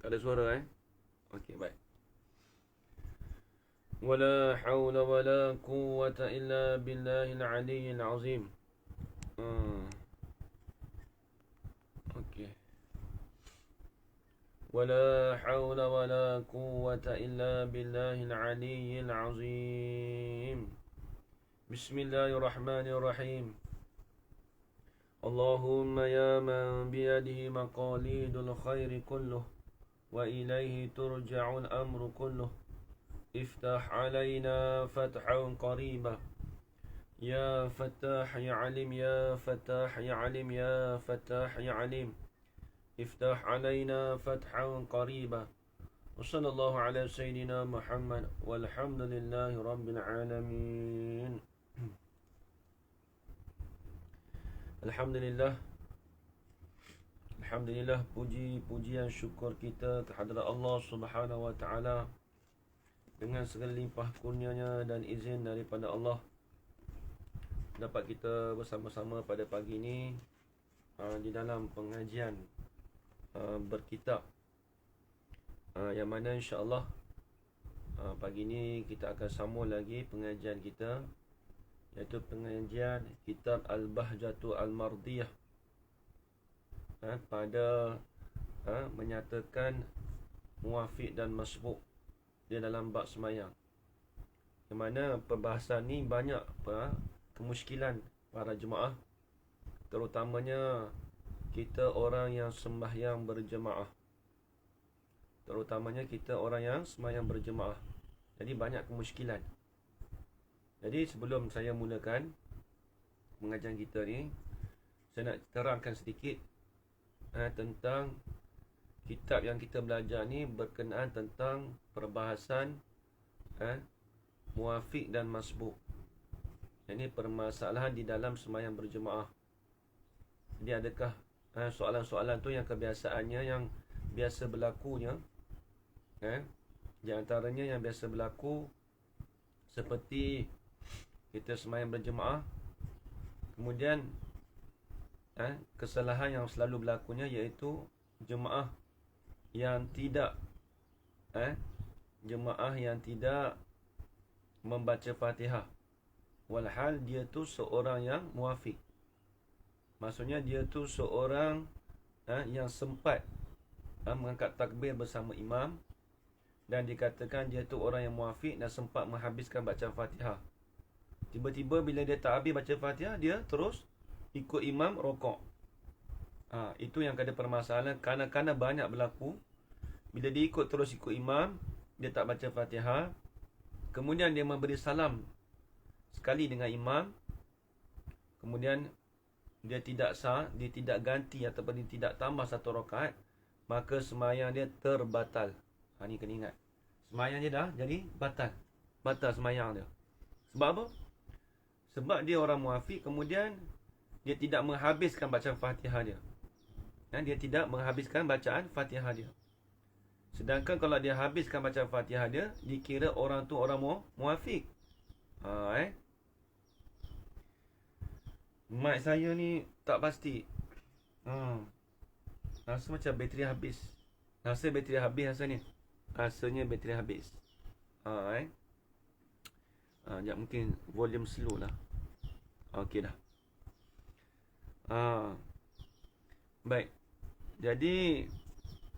Tak ada suara Okey, baik. Wala haula wala quwwata illa billahil aliyyil azim. Okey. ولا حول ولا قوة إلا بالله العلي العظيم بسم الله الرحمن الرحيم اللهم يا من بيده مقاليد الخير كله وإليه ترجع الأمر كله افتح علينا فتحا قريبا يا فتاح يا عليم يا فتاح يا عليم يا فتاح يا عليم افتح علينا فتحا قريبا وصلى الله على سيدنا محمد والحمد لله رب العالمين. Alhamdulillah, Alhamdulillah, puji-pujian syukur kita kehadrat Allah Subhanahu wa taala dengan segala limpah kurnianya dan izin daripada Allah dapat kita bersama-sama pada pagi ini di dalam pengajian berkitab yang mana insya-Allah pagi ini kita akan sambung lagi pengajian kita, iaitu pengajian kitab Al-Bahjatu Al-Mardiyah pada menyatakan muwafiq dan masbuk di dalam bab semayang, di mana perbahasan ni banyak kemusykilan para jemaah, terutamanya kita orang yang sembahyang berjemaah. Jadi banyak kemusykilan. Jadi sebelum saya mulakan pengajian kita ni, saya nak terangkan sedikit tentang kitab yang kita belajar ni berkenaan tentang perbahasan muwafiq dan masbuk. Ini permasalahan di dalam sembahyang berjemaah. Jadi adakah soalan-soalan tu yang kebiasaannya yang biasa berlakunya, di antaranya yang biasa berlaku seperti kita sembahyang berjemaah, kemudian kesalahan yang selalu berlakunya iaitu jemaah yang tidak membaca Fatihah, walhal dia tu seorang yang muwafiq. Maksudnya dia tu seorang yang sempat mengangkat takbir bersama imam, dan dikatakan dia tu orang yang muwafiq dan sempat menghabiskan bacaan Fatihah. Tiba-tiba bila dia tak habis baca Fatihah, dia terus ikut imam rokok. Itu yang ada permasalahan. Kadang-kadang banyak berlaku bila dia terus ikut imam, dia tak baca Fatihah, kemudian dia memberi salam sekali dengan imam, kemudian dia tidak sah, dia tidak ganti ataupun dia tidak tambah satu rakaat, maka sembahyang dia terbatal. Ni kena ingat, sembahyang dia dah jadi batal sembahyang dia. Sebab apa? Sebab dia orang muwafiq, kemudian dia tidak menghabiskan bacaan Fatihah dia. Dia tidak menghabiskan bacaan Fatihah dia. Sedangkan kalau dia habiskan bacaan Fatihah dia, dikira orang tu orang muwafiq. Mic saya ni tak pasti. Rasa macam bateri habis. Rasanya bateri habis. Sekejap, mungkin volume slow lah. Okey dah. Baik. Jadi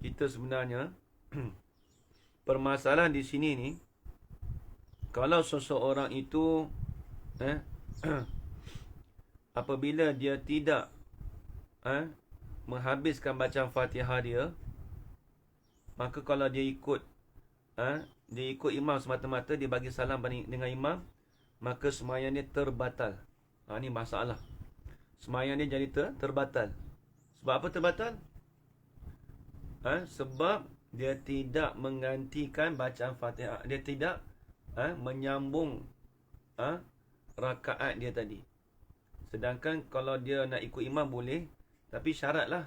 kita sebenarnya permasalahan di sini ni, kalau seseorang itu apabila dia tidak menghabiskan bacaan Fatihah dia, maka kalau dia ikut imam semata-mata, dia bagi salam dengan imam, maka sembahyang dia terbatal. Ni masalah. Sembahyang dia jadi terbatal. Sebab apa terbatal? Sebab dia tidak menggantikan bacaan Fatihah. Dia tidak menyambung rakaat dia tadi. Sedangkan kalau dia nak ikut imam boleh, tapi syaratlah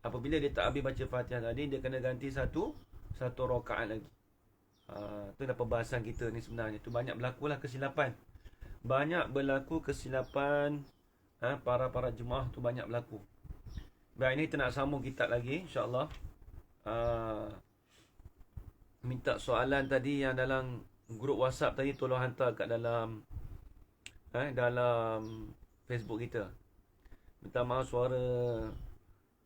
apabila dia tak habis baca Fatihah tadi, dia kena ganti satu rakaat lagi. Itu dah perbahasan kita ni sebenarnya. Itu banyak berlakulah kesilapan. Para jemaah tu banyak berlaku. Baik, ini kita nak sambung kitab lagi, insya-Allah. minta soalan tadi yang dalam grup WhatsApp tadi, tolong hantar kat dalam dalam Facebook kita. Minta maaf suara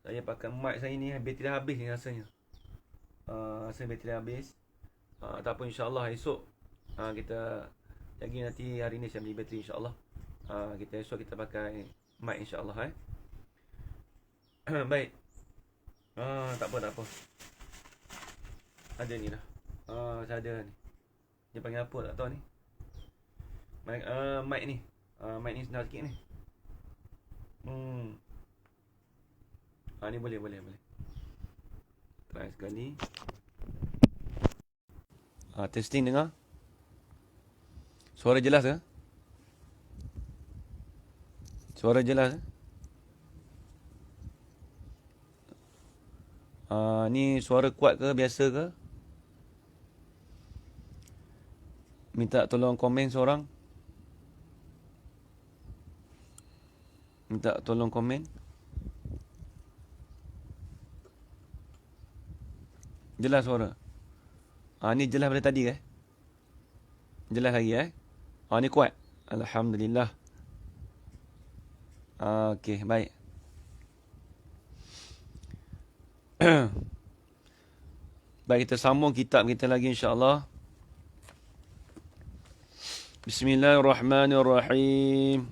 saya pakai mic saya ni bateri dah habis ni rasanya. Rasa bateri dah habis. Tak apa, insyaAllah esok kita lagi, nanti hari ni saya beli bateri insyaAllah. Kita esok kita pakai mic insyaAllah. Baik. Tak apa. Ada ni dah. Saya ada ni. Dia panggil apa tak tahu ni. Mic ni. Mic ni senang sikit ni. Ni boleh. Try sekali. Testing dengar. Suara jelas ke? Suara jelas ke? Ni suara kuat ke, biasa ke? Minta tolong komen seorang. Minta tolong komen. Jelas suara? Ni jelas pada tadi ke? Jelas lagi ni kuat. Alhamdulillah. Okey, baik. Baik, kita sambung kitab kita lagi insya-Allah. Bismillahirrahmanirrahim.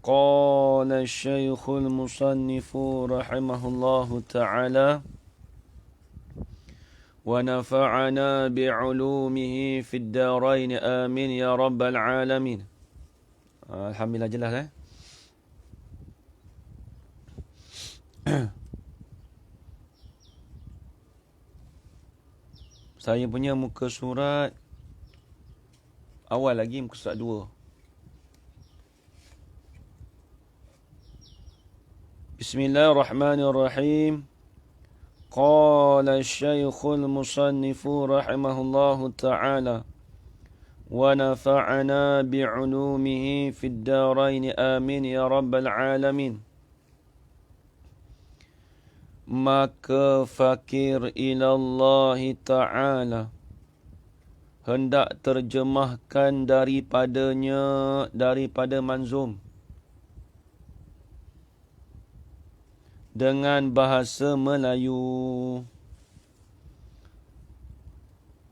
Qala Syekhul Musannifu rahimahullahu ta'ala wa nafa'ana bi'ulumihi fid darain amin ya rabbal alamin. Alhamdulillah, jelas Saya punya muka surat awal lagi, muka surat 2. Bismillahirrahmanirrahim. Qala Syekhul Musannifu rahimahullahu ta'ala wa nafa'ana bi'ulumihi fid darain amin ya rabbal alamin. Maka fakir ilallah ta'ala hendak terjemahkan daripada manzum dengan bahasa Melayu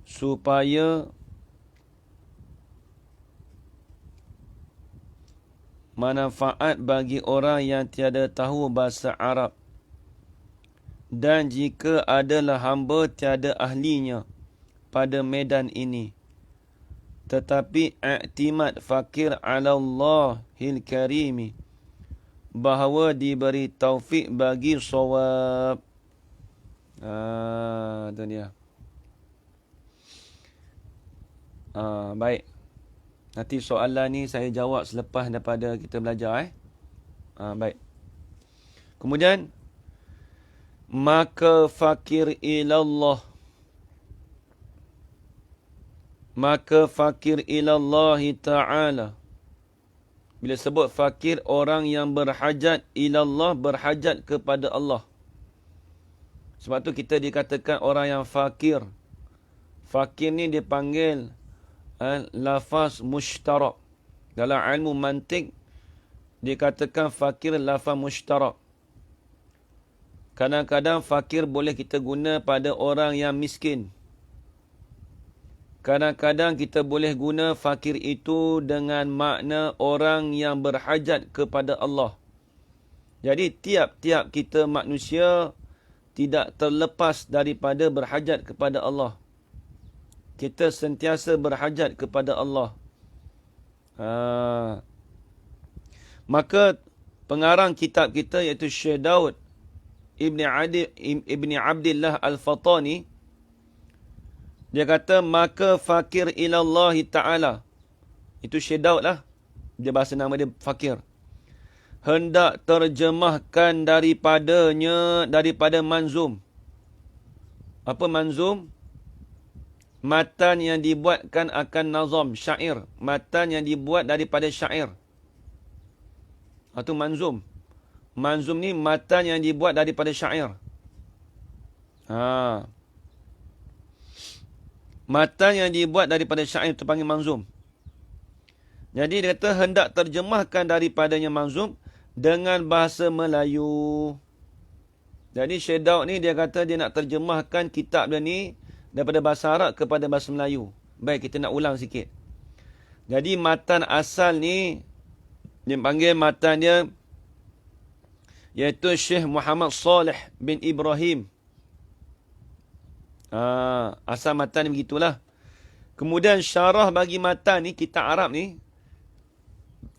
supaya manfaat bagi orang yang tiada tahu bahasa Arab, dan jika adalah hamba tiada ahlinya pada medan ini, tetapi i'timad fakir ala Allahil karimi, bahawa diberi taufik bagi sawab. Itu dia. Baik. Nanti soalan ni saya jawab selepas daripada kita belajar. Baik. Kemudian, maka fakir ilallah. Maka fakir ilallahi ta'ala. Bila sebut fakir, orang yang berhajat ilallah, berhajat kepada Allah. Sebab tu kita dikatakan orang yang fakir. Fakir ni dipanggil lafaz mushtarak. Dalam ilmu mantik dikatakan fakir lafaz mushtarak. Kadang-kadang fakir boleh kita guna pada orang yang miskin. Kadang-kadang kita boleh guna fakir itu dengan makna orang yang berhajat kepada Allah. Jadi tiap-tiap kita manusia tidak terlepas daripada berhajat kepada Allah. Kita sentiasa berhajat kepada Allah. Maka pengarang kitab kita iaitu Syekh Daud Ibni Abdillah Al-Fatani, dia kata, maka fakir ilallahi ta'ala. Itu Syekh Daud lah. Dia bahasa nama dia fakir. Hendak terjemahkan daripada manzum. Apa manzum? Matan yang dibuatkan akan nazam, syair. Matan yang dibuat daripada syair. Itu manzum. Manzum ni matan yang dibuat daripada syair. Ha. Matan yang dibuat daripada syair terpanggil manzum. Jadi dia kata hendak terjemahkan daripadanya manzum dengan bahasa Melayu. Jadi Syekh Daud ni dia kata dia nak terjemahkan kitab dia ni daripada bahasa Arab kepada bahasa Melayu. Baik, kita nak ulang sikit. Jadi matan asal ni dia panggil matan dia iaitu Syekh Muhammad Saleh bin Ibrahim. Asal matan ni begitulah. Kemudian syarah bagi matan ni, kitab Arab ni,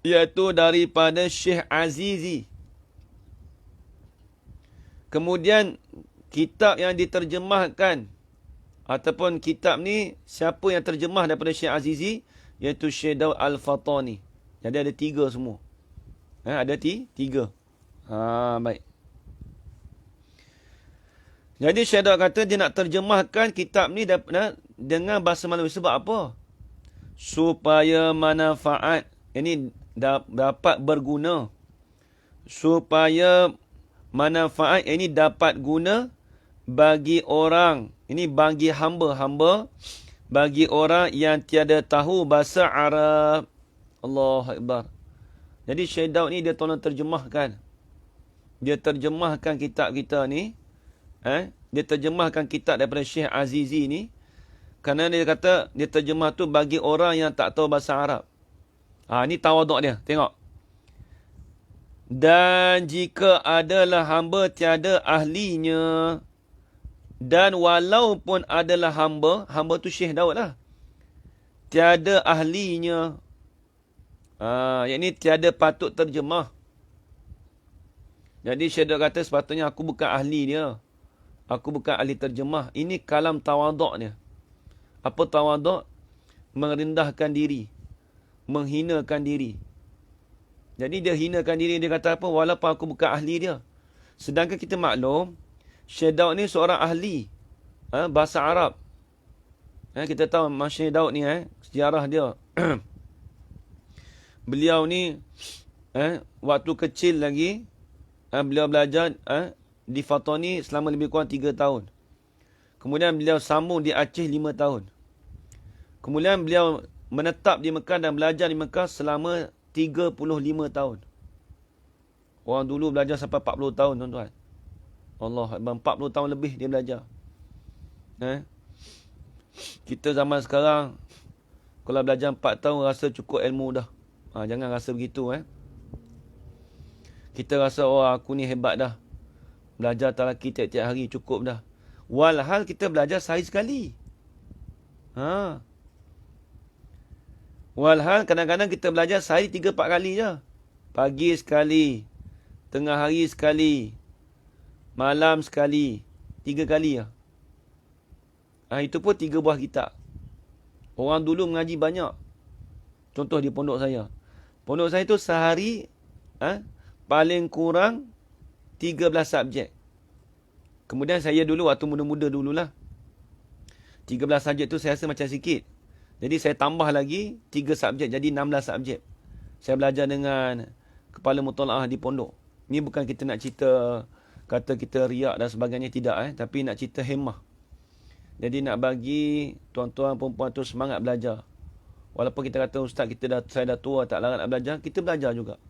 iaitu daripada Syekh Azizi. Kemudian kitab yang diterjemahkan ataupun kitab ni siapa yang terjemah daripada Syekh Azizi, iaitu Syekh Daud Al-Fatani. Jadi ada 3 semua. Ada 3. Baik. Jadi Syekh Daud kata dia nak terjemahkan kitab ni dengan bahasa Melayu. Sebab apa? Supaya manfaat ini dapat berguna. Supaya manfaat ini dapat guna bagi orang. Ini bagi hamba-hamba. Bagi orang yang tiada tahu bahasa Arab. Allahu Akbar. Jadi Syekh Daud ni dia tolong terjemahkan. Dia terjemahkan kitab kita ni. Dia terjemahkan kitab daripada Syekh Azizi ni. Kerana dia kata dia terjemah tu bagi orang yang tak tahu bahasa Arab. Ni tawaduk dia. Tengok. Dan jika adalah hamba tiada ahlinya. Dan walaupun adalah hamba tu Syekh Daud lah. Tiada ahlinya. Yang ni tiada patut terjemah. Jadi Syekh Daud kata sepatutnya aku bukan ahli dia. Aku bukan ahli terjemah. Ini kalam tawaduk dia. Apa tawaduk? Merendahkan diri. Menghinakan diri. Jadi dia hinakan diri. Dia kata apa? Walaupun aku bukan ahli dia. Sedangkan kita maklum. Syekh Daud ni seorang ahli. Bahasa Arab. Kita tahu Syekh Daud ni. Sejarah dia. Beliau ni. Waktu kecil lagi. Beliau belajar. Di Fatani selama lebih kurang 3 tahun. Kemudian beliau sambung di Aceh 5 tahun. Kemudian beliau menetap di Mekah dan belajar di Mekah selama 35 tahun. Orang dulu belajar sampai 40 tahun, tuan-tuan. Allah, 40 tahun lebih dia belajar. Kita zaman sekarang, kalau belajar 4 tahun rasa cukup ilmu dah. Jangan rasa begitu. Kita rasa, aku ni hebat dah. Belajar talaki tiap-tiap hari cukup dah. Walhal kita belajar sehari sekali. Walhal kadang-kadang kita belajar sehari 3-4 kali je. Pagi sekali. Tengah hari sekali. Malam sekali. 3 kali je. Itu pun 3 buah kitab. Orang dulu mengaji banyak. Contoh di pondok saya. Pondok saya tu sehari paling kurang 13 subjek. Kemudian saya dulu waktu muda-muda dululah. 13 subjek tu saya rasa macam sikit. Jadi saya tambah lagi 3 subjek jadi 16 subjek. Saya belajar dengan kepala mutalaah di pondok. Ni bukan kita nak cerita kata kita riak dan sebagainya, tidak tapi nak cerita hemah. Jadi nak bagi tuan-tuan perempuan tu semangat belajar. Walaupun kita kata ustaz saya dah tua tak larat nak belajar, kita belajar juga.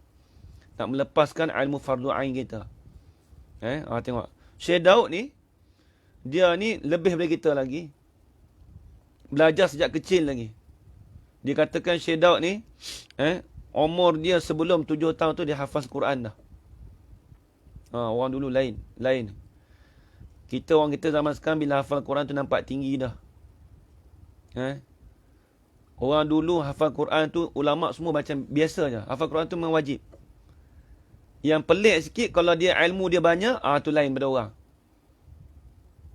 Nak melepaskan ilmu fardu ain kita. Tengok. Syekh Daud ni, dia ni lebih daripada kita lagi. Belajar sejak kecil lagi. Dia katakan Syekh Daud ni, umur dia sebelum 7 tahun tu dia hafaz Quran dah. Orang dulu lain. Orang kita zaman sekarang bila hafal Quran tu nampak tinggi dah. Orang dulu hafal Quran tu, ulama' semua macam biasa je. Hafal Quran tu memang wajib. Yang pelik sikit kalau dia ilmu dia banyak, tu lain pada orang.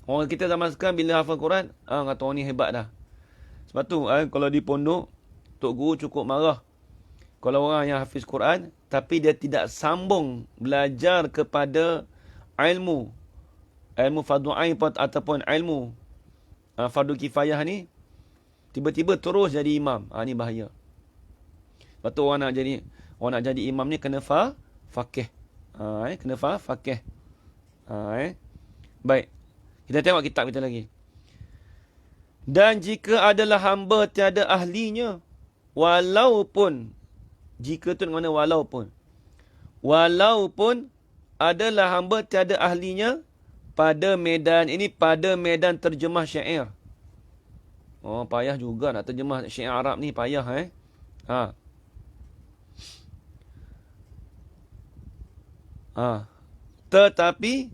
Orang kita zaman sekarang bila hafal Quran, kata orang ni hebat dah. Sebab tu kalau di pondok, Tok Guru cukup marah. Kalau orang yang hafiz Quran, tapi dia tidak sambung belajar kepada ilmu fardu ain ataupun ilmu fardu kifayah ni, tiba-tiba terus jadi imam. Ni bahaya. Sebab tu orang nak jadi imam ni kena faqih. Kena faqih. Baik. Kita tengok kitab kita lagi. Dan jika adalah hamba tiada ahlinya, walaupun, jika tu mana walaupun adalah hamba tiada ahlinya pada medan, ini pada medan terjemah syair. Oh, payah juga nak terjemah syair Arab ni, payah Tetapi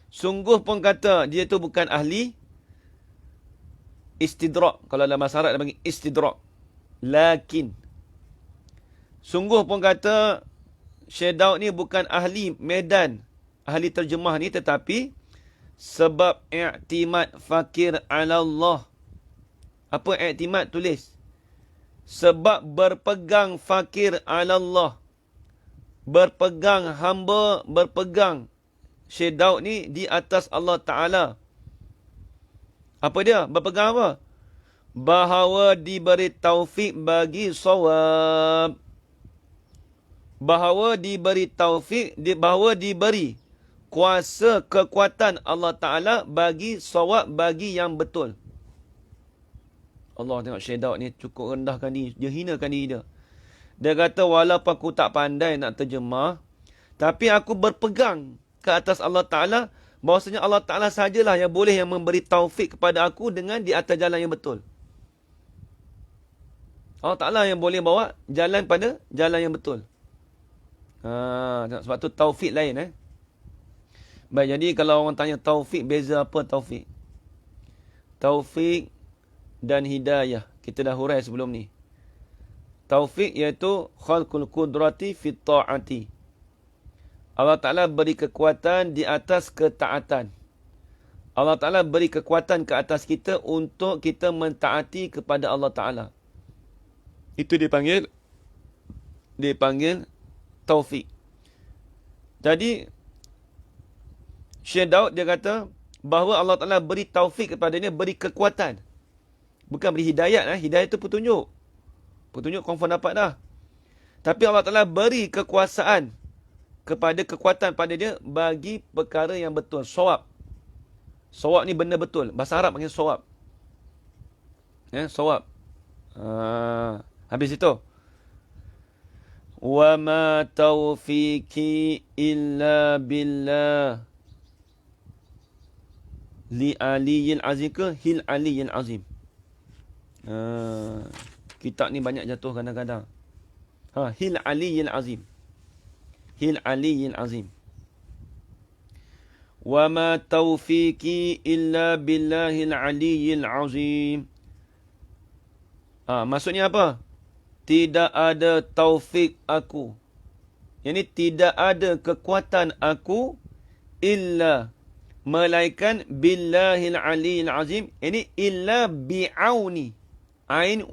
sungguh pun kata dia tu bukan ahli. Istidrak, kalau dalam bahasa Arab dia panggil istidrak. Lakin sungguh pun kata Syekh Daud ni bukan ahli medan, ahli terjemah ni, tetapi sebab i'timad fakir ala Allah. Apa i'timad? Tulis. Sebab berpegang fakir ala Allah. Berpegang hamba, berpegang Syekh Daud ni di atas Allah Ta'ala. Apa dia? Berpegang apa? Bahawa diberi taufik bagi sawab. Bahawa diberi taufik, bahawa diberi kuasa, kekuatan Allah Ta'ala bagi sawab, bagi yang betul. Allah, tengok Syekh Daud ni cukup rendahkan diri. Dia hinakan diri dia. Dia kata, walaupun aku tak pandai nak terjemah, tapi aku berpegang ke atas Allah Ta'ala, bahawasanya Allah Ta'ala sajalah yang boleh yang memberi taufik kepada aku dengan di atas jalan yang betul. Allah Ta'ala yang boleh bawa jalan pada jalan yang betul. Sebab tu taufik lain. Baik, jadi kalau orang tanya taufik, beza apa taufik? Taufik dan hidayah, kita dah hurai sebelum ni. Taufik iaitu khalqul qudrati fit ta'ati. Allah Ta'ala beri kekuatan di atas ketaatan. Allah Ta'ala beri kekuatan ke atas kita untuk kita mentaati kepada Allah Ta'ala. Itu dipanggil taufik. Jadi Syekh Daud dia kata bahawa Allah Ta'ala beri taufik kepadanya, beri kekuatan. Bukan beri hidayat. Hidayat itu petunjuk. Petunjuk confirm dapat dah. Tapi Allah Ta'ala beri kekuasaan kepada kekuatan pada dia bagi perkara yang betul. Shawab. Shawab ni benda betul. Bahasa Arab panggil shawab. Shawab. Habis itu. Wa ma taufiqi illa billah. Li aliyil azim ke? Hil aliyil azim. Kitab ni banyak jatuh kadang-kadang. Hil aliyil azim. Hil aliyil azim. Wa ma taufiqi illa billahil aliyil azim. Maksudnya apa? Tidak ada taufik aku. Yang tidak ada kekuatan aku illa, melainkan billahil aliyil azim. Ini illa bi'auni. Ain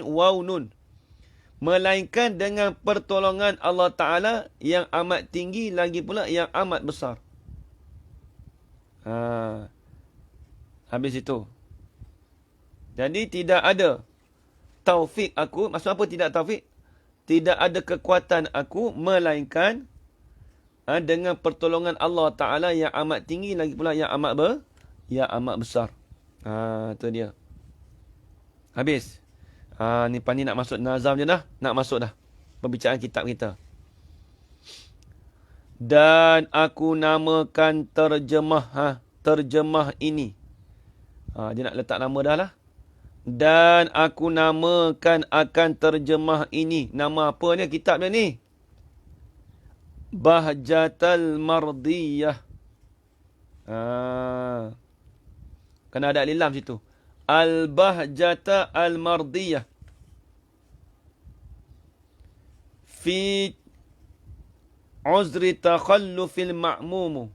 waw nun. Melainkan dengan pertolongan Allah Ta'ala yang amat tinggi, lagi pula yang amat besar. Habis itu. Jadi tidak ada taufik aku. Maksud apa tidak taufik? Tidak ada kekuatan aku, melainkan dengan pertolongan Allah Ta'ala yang amat tinggi, lagi pula yang amat besar. Itu dia. Habis. Ni Pani nak masuk nazam je dah. Nak masuk dah pembicaraan kitab kita. Dan aku namakan terjemah ini. Dia nak letak nama dah lah. Dan aku namakan akan terjemah ini. Nama apa ni kitab dia ni? Bahjatal Mardiyah. Kena ada lilam situ. Al-Bahjata Al-Mardiyah. Fi uzri takhallufil ma'mumi.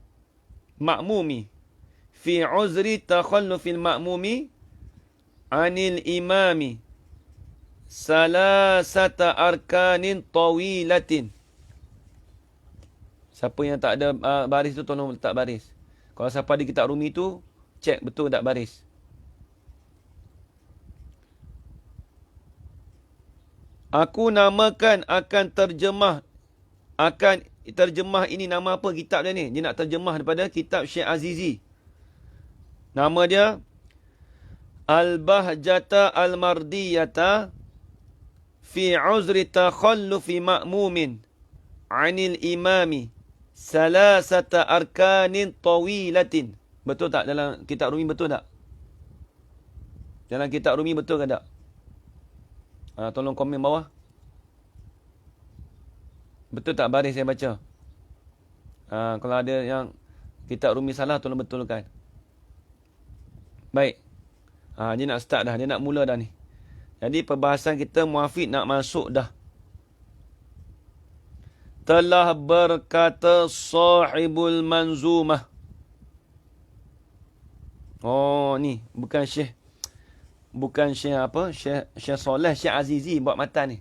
Fi uzri takhallufil ma'mumi anil imami. Salasata arkanin tawilatin. Siapa yang tak ada baris tu tolong letak baris. Kalau siapa di kitab Rumi tu, cek betul tak baris. Aku namakan akan terjemah, akan terjemah ini nama apa kitab dia ni? Dia nak terjemah daripada kitab Syekh Azizi. Nama dia Al-Bahjata Al-Mardiyata fi uzri takhallufi ma'mumin 'anil imami salasata arkanin tawilatin. Betul tak dalam kitab Rumi, betul tak? Dalam kitab Rumi betul ke tak? Tolong komen bawah. Betul tak baris saya baca? Kalau ada yang kitab Rumi salah, tolong betulkan. Baik. Dia nak start dah. Dia nak mula dah ni. Jadi perbahasan kita muafid nak masuk dah. Telah berkata sahibul manzumah. Oh ni. Bukan Syekh. Bukan Syekh apa? Syekh Soleh, Syekh Azizi buat matan ni.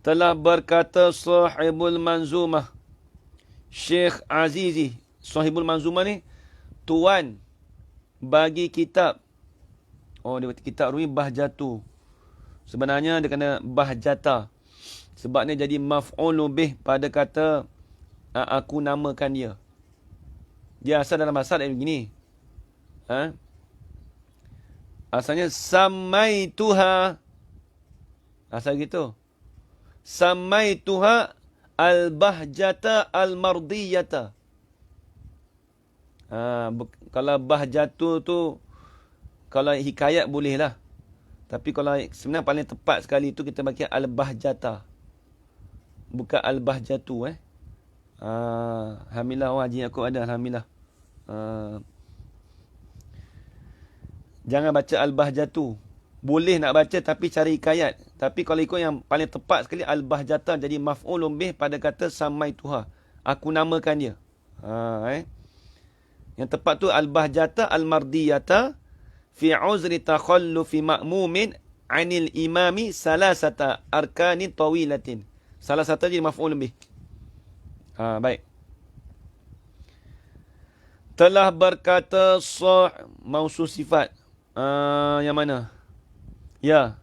Telah berkata sahibul manzumah. Syekh Azizi. Sahibul manzumah ni tuan bagi kitab. Dia kitab Rumi Bahjatu. Sebenarnya dia kena Bahjata. Sebab ni jadi maf'ul bih pada kata aku namakan dia. Dia asal dalam bahasa dia begini. Asalnya samaituha. Asal gitu. Samaituha al-bahjata al-mardiyata. Kalau bahjatu tu, kalau hikayat boleh lah. Tapi kalau sebenarnya paling tepat sekali tu kita bagi al-bahjata. Bukan al-bahjatu. Alhamdulillah, Haji Yaakob ada. Alhamdulillah. Jangan baca al-bahjatu. Boleh nak baca tapi cari hikayat. Tapi kalau ikut yang paling tepat sekali, al-bahjata jadi maf'ulun bih pada kata samaituha. Aku namakan dia. Yang tepat tu al-bahjata al-mardiyata fi uzri takhallufi ma'mumin 'anil imami salasata arkanin tawilatin. Salah satu jadi maf'ul bih. Baik. Telah berkata mausul sifat. Yang mana? Ya.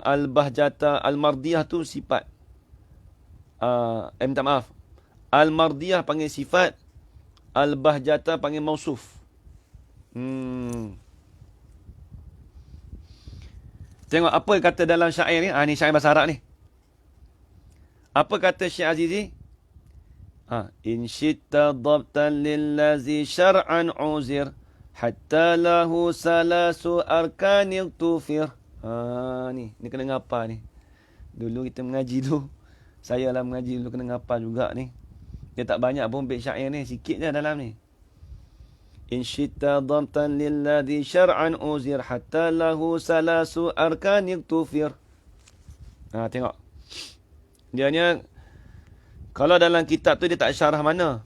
Al-bahjata al-mardiyah tu sifat. Minta maaf. Al-mardiyah panggil sifat. Al-bahjata panggil mausuf. Tengok apa kata dalam syair ni. Ni syair bahasa Arab ni. Apa kata Syekh Azizi? In syitta dhabtan lillazi syar'an uzir hatta lahu salasu arkanil tufir. Ni kena ngapa ni. Dulu kita mengaji tu. Saya lah mengaji dulu kena ngapa juga ni. Dia tak banyak pun bait syair ni, sikit je dalam ni. In syitta dhamtan lilladhi syar'an uzir hatta lahu salasu arkanil tufir. Tengok. Dia ni kalau dalam kitab tu dia tak syarah mana.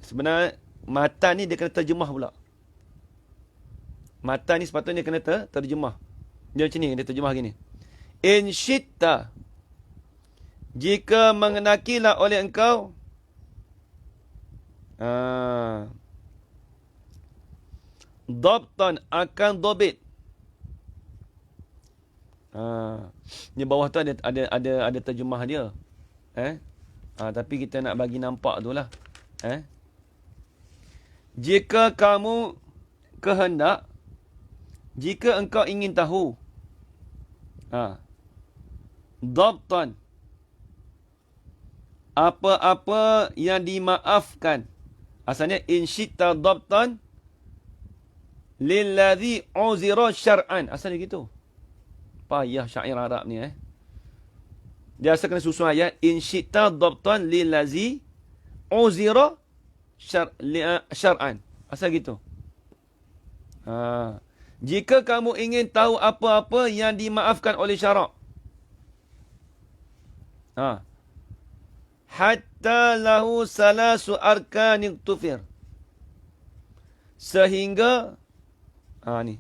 Sebenarnya matan ni dia kena terjemah pula. Matan ni sepatutnya kena terjemah. Dia macam ni, dia terjemah gini. In syitta, jika mengenakilah oleh engkau dhabtan akan dhabit. Di bawah tu ada terjemah dia. Tapi kita nak bagi nampak tu lah. Jika kamu kehendak, jika engkau ingin tahu, dhabtan, apa-apa yang dimaafkan. Asalnya in syitta dhabtan lilladhi uzira syar'an. Asalnya gitu. Payah syair Arab ni. Dia asal kena susun ayat. In syitta dhabtan lilladhi uzira syar'an. Asal gitu. Jika kamu ingin tahu apa-apa yang dimaafkan oleh syarak. Hatta lahu salasu arkanin tufir. Sehingga ni.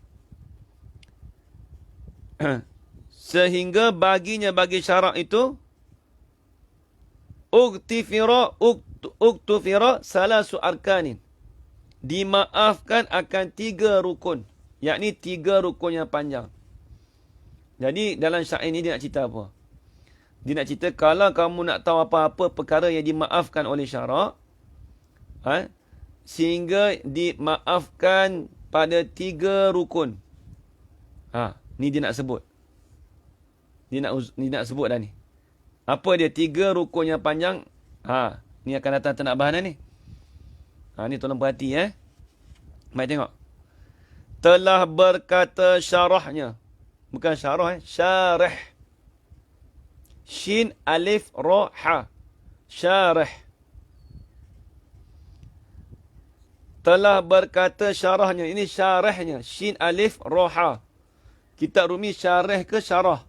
Sehingga baginya, bagi syarak itu, uktufira salasu arkanin. Dimaafkan akan 3 rukun. Yakni 3 rukun yang panjang. Jadi dalam syair ini dia nak cerita apa? Dia nak cerita, kalau kamu nak tahu apa-apa perkara yang dimaafkan oleh syarak, sehingga dimaafkan pada 3 rukun. Ni dia nak sebut. Dia nak sebut dah ni. Apa dia 3 rukun yang panjang? Ni akan datang tak nak bahan ni. Ni tolong perhati Mari tengok. Telah berkata syarahnya. Bukan syarah syarih. Shin alif ra ha. Syarih. Telah berkata syarahnya. Ini syarihnya. Shin alif ra ha. Kitab Rumi syarih ke syarah?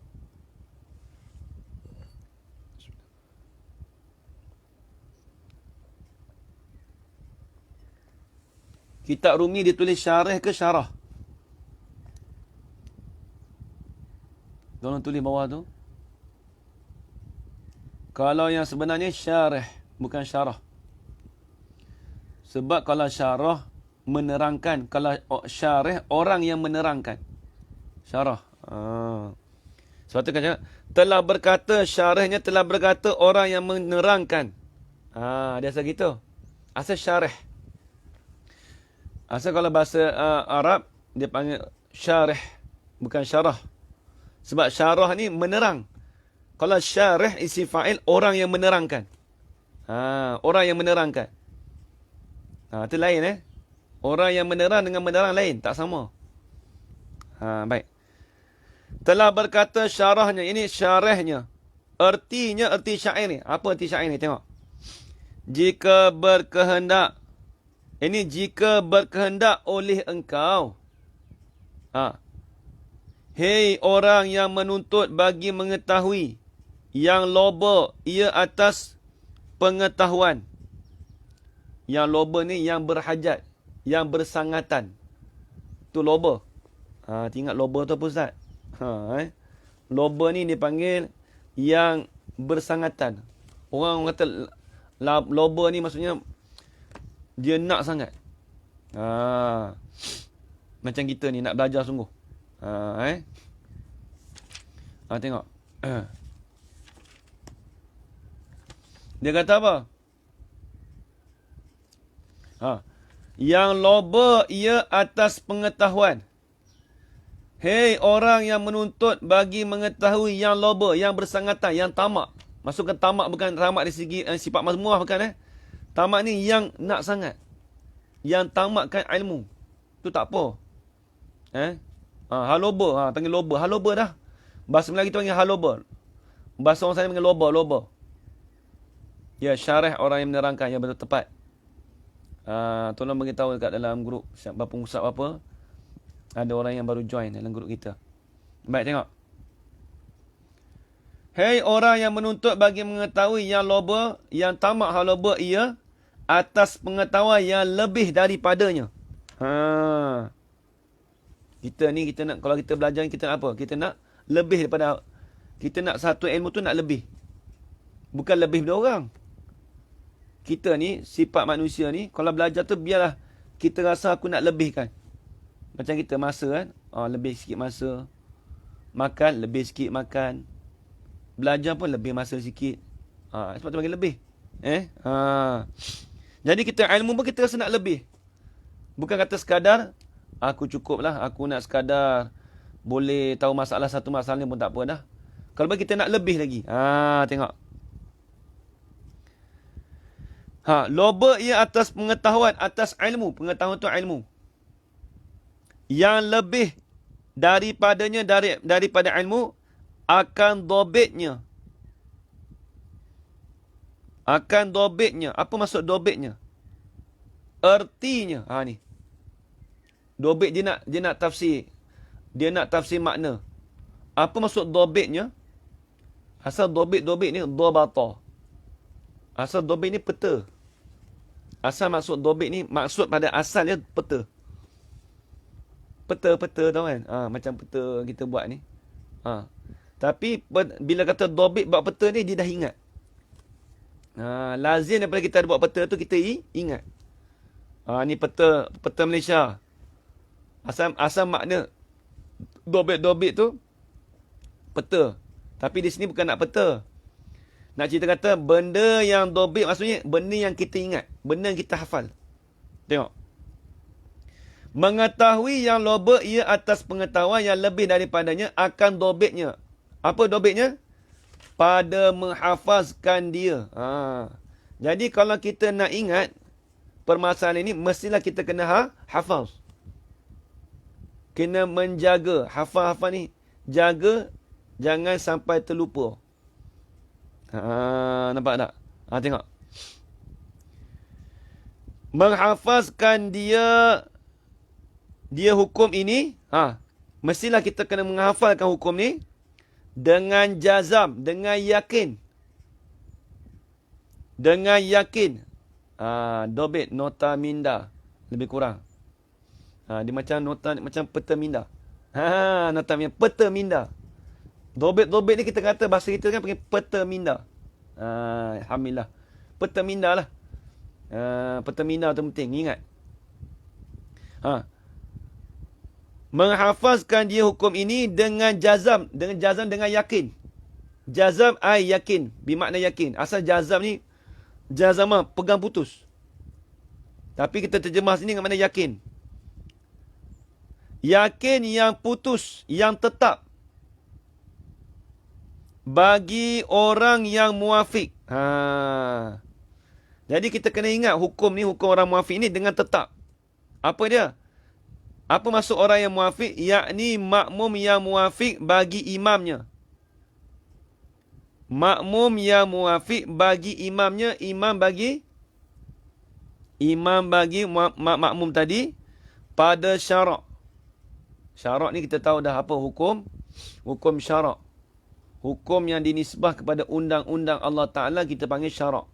Kitab Rumi ditulis syarih ke syarah? Tolong tulis bawah tu. Kalau yang sebenarnya syarih, bukan syarah. Sebab kalau syarah menerangkan, kalau syarih orang yang menerangkan. Syarah. Sebab tu kan cakap, telah berkata syarihnya, telah berkata orang yang menerangkan. Dia asal gitu. Asal syarih. Asal kalau bahasa Arab dia panggil syarih, bukan syarah. Sebab syarah ni menerang. Kalau syarih isi fa'il, orang yang menerangkan. Orang yang menerangkan. Itu lain Orang yang menerang dengan menerang lain, tak sama. Baik. Telah berkata syarahnya, ini syarihnya. Ertinya, erti syair ni. Apa erti syair ni? Tengok. Jika berkehendak. Ini jika berkehendak oleh engkau. Hei orang yang menuntut bagi mengetahui. Yang loba ia atas pengetahuan. Yang loba ni yang berhajat. Yang bersangatan. Tu loba. Ingat loba tu apa Ustaz? Loba ni dipanggil yang bersangatan. Orang kata loba ni maksudnya dia nak sangat. Macam kita ni nak belajar sungguh. Tengok. Dia kata apa? Yang loba ia atas pengetahuan. Hei orang yang menuntut bagi mengetahui, yang loba, yang bersangatan, yang tamak. Maksudkan tamak bukan tamak dari segi sifat mazmuah, bukan Tamak ni yang nak sangat. Yang tamakkan ilmu. Tu tak apa. Haloba, panggil loba. Haloba dah. Bahasa Melayu kita panggil haloba. Bahasa orang sana panggil loba. Ya, syarih orang yang menerangkan yang betul tepat. Tolong beritahu dekat dalam grup siapa pengusap apa. Ada orang yang baru join dalam grup kita. Baik, tengok. Hei orang yang menuntut bagi mengetahui, yang loba, yang tamak haloba ia atas pengetahuan yang lebih daripadanya. Kita nak, kalau kita belajar kita nak apa? Kita nak lebih daripada, kita nak satu ilmu tu nak lebih. Bukan lebih daripada orang. Kita ni, sifat manusia ni, kalau belajar tu biarlah kita rasa aku nak lebihkan. Macam kita masa kan. Lebih sikit masa. Makan, lebih sikit makan. Belajar pun lebih masa sikit. Sebab tu panggil lebih. Jadi kita ilmu pun kita rasa nak lebih. Bukan kata sekadar, aku cukup lah. Aku nak sekadar boleh tahu masalah satu masalah ni pun tak apa dah. Kalau kita nak lebih lagi. Tengok. Loba ia atas pengetahuan, atas ilmu. Pengetahuan tu ilmu. Yang lebih daripadanya, daripada ilmu, akan dobitnya. Akan dobitnya. Apa maksud dobitnya? Ertinya. Ni. Dobit dia nak tafsir. Dia nak tafsir makna. Apa maksud dobitnya? Asal dobit ni dobata. Asal dobit ni peta. Asal maksud dobit ni, maksud pada asal dia peta. Peta tau kan? Macam peta kita buat ni. Tapi bila kata dobit buat peta ni, dia dah ingat. Lazim daripada kita buat peta tu, kita ingat. Ni peta Malaysia. Asal makna dobit tu peta. Tapi di sini bukan nak peta. Nak cerita kata benda yang dobit maksudnya benda yang kita ingat. Benda yang kita hafal. Tengok. Mengetahui yang loba ia atas pengetahuan yang lebih daripadanya akan dobitnya. Apa dobitnya? Pada menghafazkan dia. Jadi kalau kita nak ingat permasalahan ini, mestilah kita kena hafaz. Kena menjaga. Hafal-hafal ni. Jaga, jangan sampai terlupa. Nampak tak? Tengok. Menghafazkan dia hukum ini. Mestilah kita kena menghafalkan hukum ni. Dengan jazam. Dengan yakin. Dengan yakin. Dobit, nota minda. Lebih kurang. Dia macam nota, macam peta minda. Nota minda. Peta minda. Dobit ni kita kata bahasa kita kan panggil peta minda. Alhamdulillah. Peta minda lah. Peta minda tu penting. Ingat. Menghafazkan dia hukum ini dengan jazam. Dengan yakin. Jazam ai yakin. Bermakna yakin. Asal jazam ni. Jazama pegang putus. Tapi kita terjemah sini dengan mana yakin. Yakin yang putus. Yang tetap. Bagi orang yang muafik. Jadi kita kena ingat hukum ni, hukum orang muafik ni dengan tetap. Apa dia? Apa maksud orang yang muafik? Yakni makmum yang muafik bagi imamnya. Makmum yang muafik bagi imamnya. Imam bagi makmum tadi pada syarak. Syarak ni kita tahu dah apa hukum. Hukum syarak. Hukum yang dinisbah kepada undang-undang Allah Ta'ala kita panggil syarak.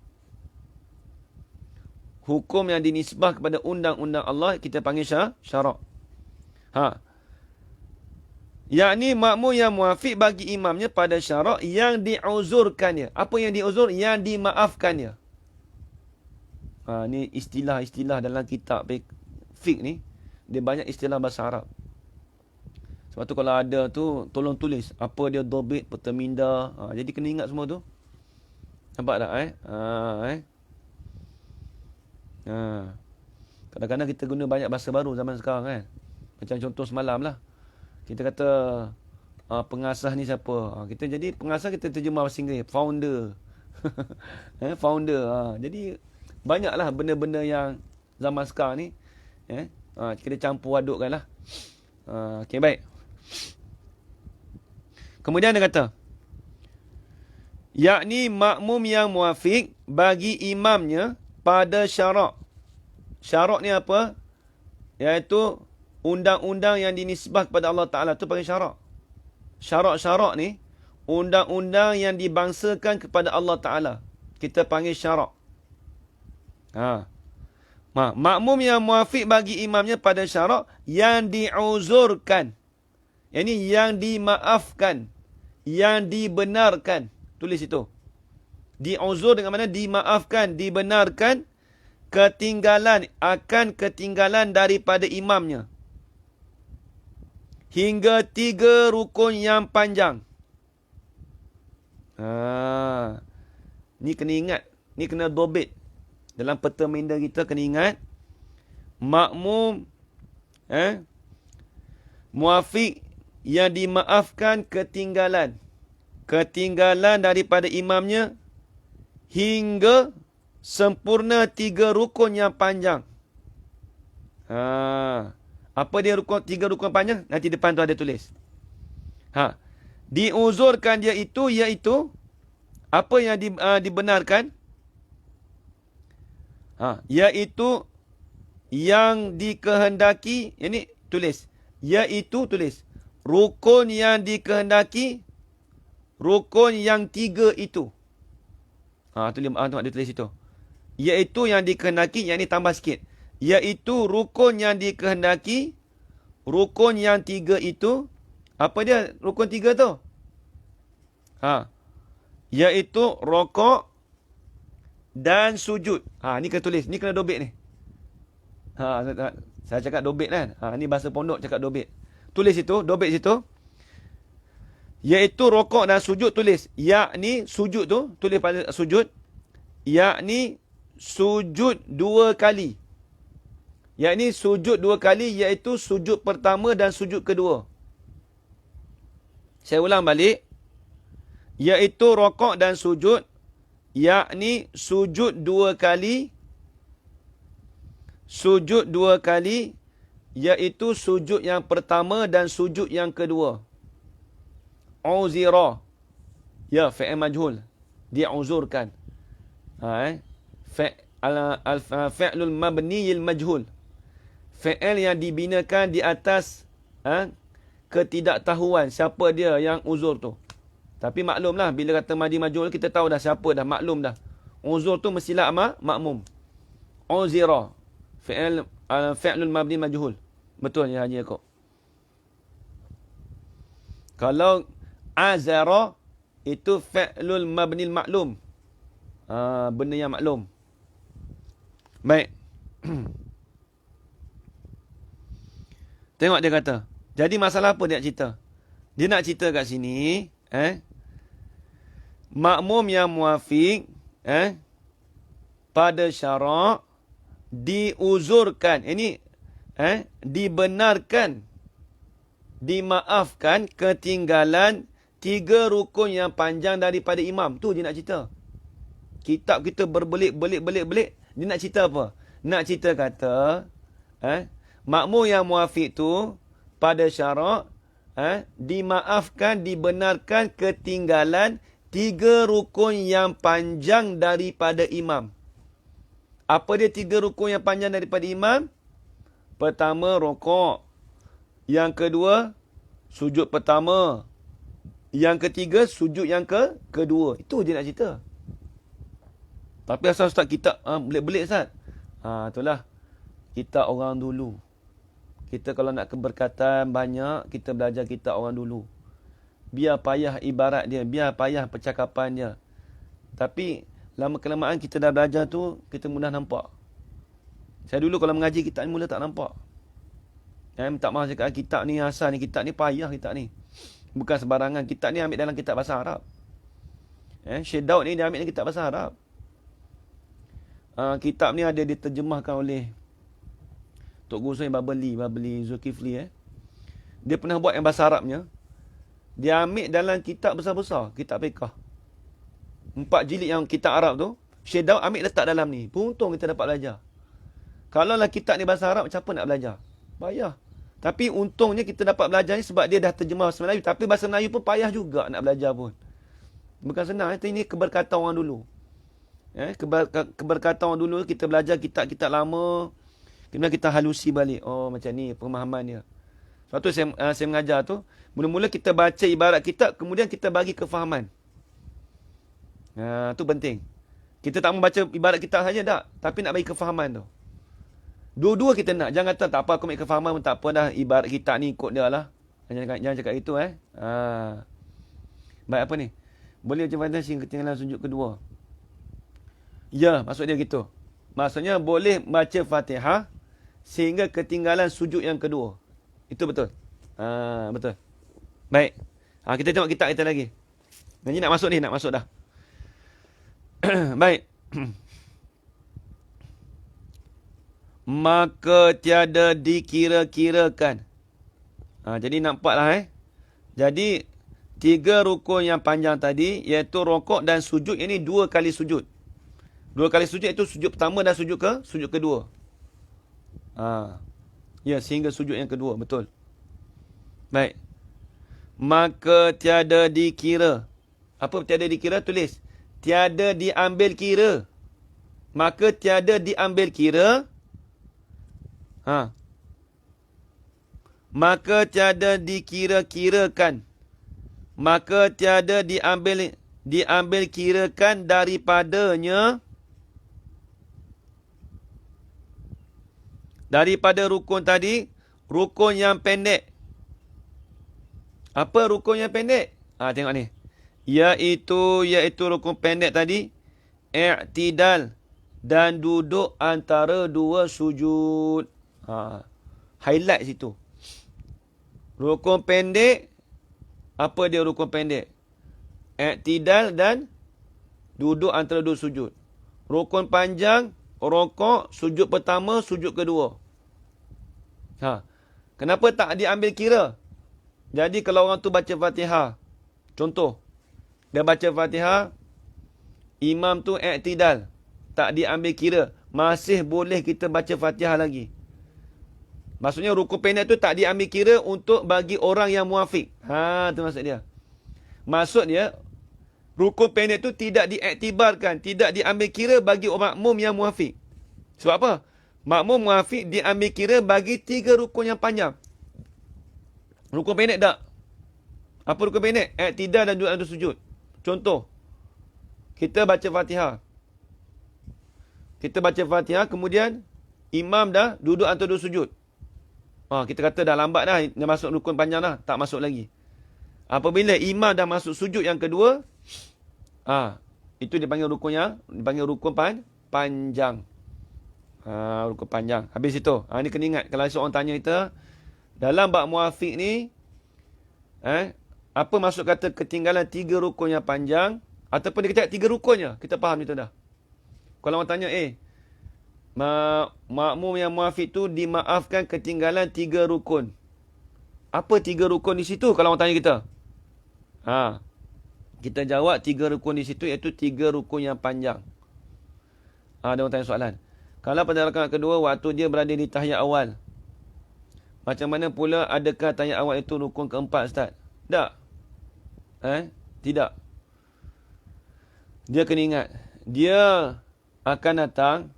Hukum yang dinisbah kepada undang-undang Allah kita panggil syarak. Yakni makmum yang muafik bagi imamnya pada syarak yang diuzurkannya. Apa yang diuzur? Yang dimaafkannya. Ni istilah-istilah dalam kitab fiqh ni. Dia banyak istilah bahasa Arab. Sebab tu kalau ada tu, tolong tulis. Apa dia dobit, peta minda. Jadi kena ingat semua tu. Nampak tak? Kadang-kadang kita guna banyak bahasa baru zaman sekarang kan. Macam contoh semalam lah. Kita kata pengasas ni siapa? Kita jadi pengasas kita terjemah bahasa Inggeris. Founder. Founder. Jadi banyaklah benda-benda yang zaman sekarang ni. Kita campur adukkan lah. Okay, baik. Kemudian dia kata. Yakni makmum yang muafik bagi imamnya pada syarak. Syarak ni apa? Iaitu undang-undang yang dinisbah kepada Allah Ta'ala. Itu panggil syarak. Syarak-syarak ni, undang-undang yang dibangsakan kepada Allah Ta'ala. Kita panggil syarak. Makmum yang muafik bagi imamnya pada syarak yang diuzurkan. Yang ni yang dimaafkan. Yang dibenarkan. Tulis itu. Diuzur dengan mana? Dimaafkan, dibenarkan. Ketinggalan, akan ketinggalan daripada imamnya. Hingga 3 rukun yang panjang. Ni kena ingat. Ni kena dobit. Dalam peta minda kita kena ingat. Makmum muafik yang dimaafkan ketinggalan. Ketinggalan daripada imamnya hingga sempurna 3 rukun yang panjang. Apa dia 3 rukun panjang? Nanti depan tu ada tulis. Diuzurkan dia itu, iaitu apa yang dibenarkan? Iaitu yang dikehendaki. Ini tulis. Iaitu tulis. Rukun yang dikehendaki. Rukun yang 3 itu. Tengok dia tulis itu. Iaitu yang dikehendaki, yang ni tambah sikit. Iaitu rukun yang dikehendaki. Rukun yang 3 itu. Apa dia rukun 3 tu? Iaitu rokok dan sujud. Ni kena tulis. Ni kena dobit ni. Saya cakap dobit kan. Ni bahasa pondok cakap dobit. Tulis itu, dobit situ. Iaitu rokok dan sujud, tulis. Yakni sujud tu, tulis pada sujud. Yakni sujud 2 kali. Yakni sujud 2 kali, iaitu sujud pertama dan sujud kedua. Saya ulang balik. Iaitu rokok dan sujud. Yakni sujud 2 kali. Sujud 2 kali. Iaitu sujud yang pertama dan sujud yang kedua. Uzira. Ya, fi'il majhul. Dia uzurkan. Fi'lul mabniyil majhul. Fi'il yang dibinakan di atas ketidaktahuan. Siapa dia yang uzur tu. Tapi maklumlah, bila kata madi majhul, kita tahu dah siapa dah, maklum dah. Uzur tu mestilah makmum. Uzira. Fi'lul mabni majhul. Betul ya Haji Yaakob. Kalau azara, itu fi'lul mabnil maklum. Benda yang maklum. Baik. Tengok dia kata. Jadi masalah apa dia nak cerita? Dia nak cerita kat sini. Makmum yang muafiq. Pada syarak. Diuzurkan. Ini. Dibenarkan. Dimaafkan ketinggalan 3 rukun yang panjang daripada imam. Tu dia nak cerita. Kitab kita berbelit-belit. Dia nak cerita apa? Nak cerita kata, makmum yang muafiq tu pada syarak, dimaafkan, dibenarkan ketinggalan 3 rukun yang panjang daripada imam. Apa dia 3 rukun yang panjang daripada imam? Pertama, rokok. Yang kedua, sujud pertama. Yang ketiga, sujud yang kedua. Itu je nak cerita. Tapi asal Ustaz kitab belit-belit Ustaz. Itulah. Kita orang dulu. Kita kalau nak keberkatan banyak, kita belajar kitab orang dulu. Biar payah ibarat dia, biar payah percakapan dia. Tapi lama-kelamaan kita dah belajar tu, kita mudah nampak. Saya dulu kalau mengaji kitab ni mula tak nampak. Minta maaf cakap kitab ni asal ni, kitab ni payah kitab ni. Bukan sembarangan. Kitab ni ambil dalam kitab bahasa Arab. Syekh Daud ni dia ambil dalam kitab bahasa Arab. Kitab ni ada diterjemahkan oleh Tok Guru Sohim Babeli Zulkifli. Dia pernah buat yang bahasa Arabnya. Dia ambil dalam kitab besar-besar, kitab fiqh. 4 jilid yang kitab Arab tu, Syekh Daud ambil letak dalam ni. Beruntung kita dapat belajar. Kalau lah kitab ni bahasa Arab, macam apa nak belajar? Payah. Tapi untungnya kita dapat belajar ni sebab dia dah terjemah bahasa Melayu. Tapi bahasa Melayu pun payah juga nak belajar pun. Bukan senang. Ini keberkatan orang dulu. Keberkatan orang dulu, kita belajar kitab-kitab lama. Kemudian kita halusi balik. Oh, macam ni pemahaman dia. Sebab tu saya mengajar tu. Mula-mula kita baca ibarat kitab, kemudian kita bagi kefahaman. Tu penting. Kita tak membaca ibarat kitab saja tak. Tapi nak bagi kefahaman tu. Dua-dua kita nak. Jangan kata tak apa aku ambil kefahaman pun tak apa dah. Ibarat kitab ni ikut dia lah. Jangan cakap itu Baik apa ni? Boleh macam mana sehingga ketinggalan sujud kedua? Ya, maksud dia gitu. Maksudnya boleh baca Fatihah sehingga ketinggalan sujud yang kedua. Itu betul. Betul. Baik. Kita tengok kitab kita lagi. Ini nak masuk dah. Baik. Maka tiada dikira-kirakan. Jadi nampaklah Jadi 3 rukun yang panjang tadi, iaitu rokok dan sujud, ini 2 kali sujud. 2 kali sujud itu sujud pertama dan sujud kedua. Ya, sehingga sujud yang kedua, betul. Baik. Maka tiada dikira. Apa tiada dikira? Tulis. Tiada diambil kira. Maka tiada diambil kira. Maka tiada dikira-kirakan. Maka tiada diambil kirakan daripadanya. Daripada rukun tadi, rukun yang pendek. Apa rukun yang pendek? Tengok ni. Iaitu rukun pendek tadi, i'tidal dan duduk antara 2 sujud. Highlight situ. Rukun pendek, Apa dia rukun pendek? I'tidal dan duduk antara dua sujud. Rukun panjang, rokok, sujud pertama, sujud kedua. Kenapa tak diambil kira? Jadi kalau orang tu baca Fatihah, contoh, dia baca Fatihah, imam tu i'tidal, tak diambil kira, masih boleh kita baca Fatihah lagi. Maksudnya rukun pendek tu tak diambil kira untuk bagi orang yang muafiq. Tu maksud dia. Maksud dia, rukun pendek tu tidak diiktibarkan, tidak diambil kira bagi orang makmum yang muafiq. Sebab apa? Makmum muafiq diambil kira bagi 3 rukun yang panjang. Rukun pendek tak? Apa rukun pendek? I'tidal dan duduk antara sujud. Contoh, kita baca Fatihah. Kita baca Fatihah, kemudian imam dah duduk antara dua sujud. Kita kata dah lambat dah, dah masuk rukun panjang dah, tak masuk lagi. Apabila imam dah masuk sujud yang kedua, itu dipanggil rukun panjang. Rukun panjang. Habis itu. Ini kena ingat. Kalau seorang tanya kita, dalam bab muafiq ni, apa maksud kata ketinggalan 3 rukun yang panjang, ataupun dia kata 3 rukunnya, kita faham itu dah. Kalau orang tanya, makmum yang muafiq tu dimaafkan ketinggalan 3 rukun. Apa 3 rukun di situ kalau orang tanya kita? Kita jawab 3 rukun di situ iaitu 3 rukun yang panjang. Ada orang tanya soalan. Kalau pada rakaat kedua waktu dia berada di tahiyat awal, macam mana pula adakah tahiyat awal itu rukun keempat, Ustaz? Tak. Tidak. Dia kena ingat, dia akan datang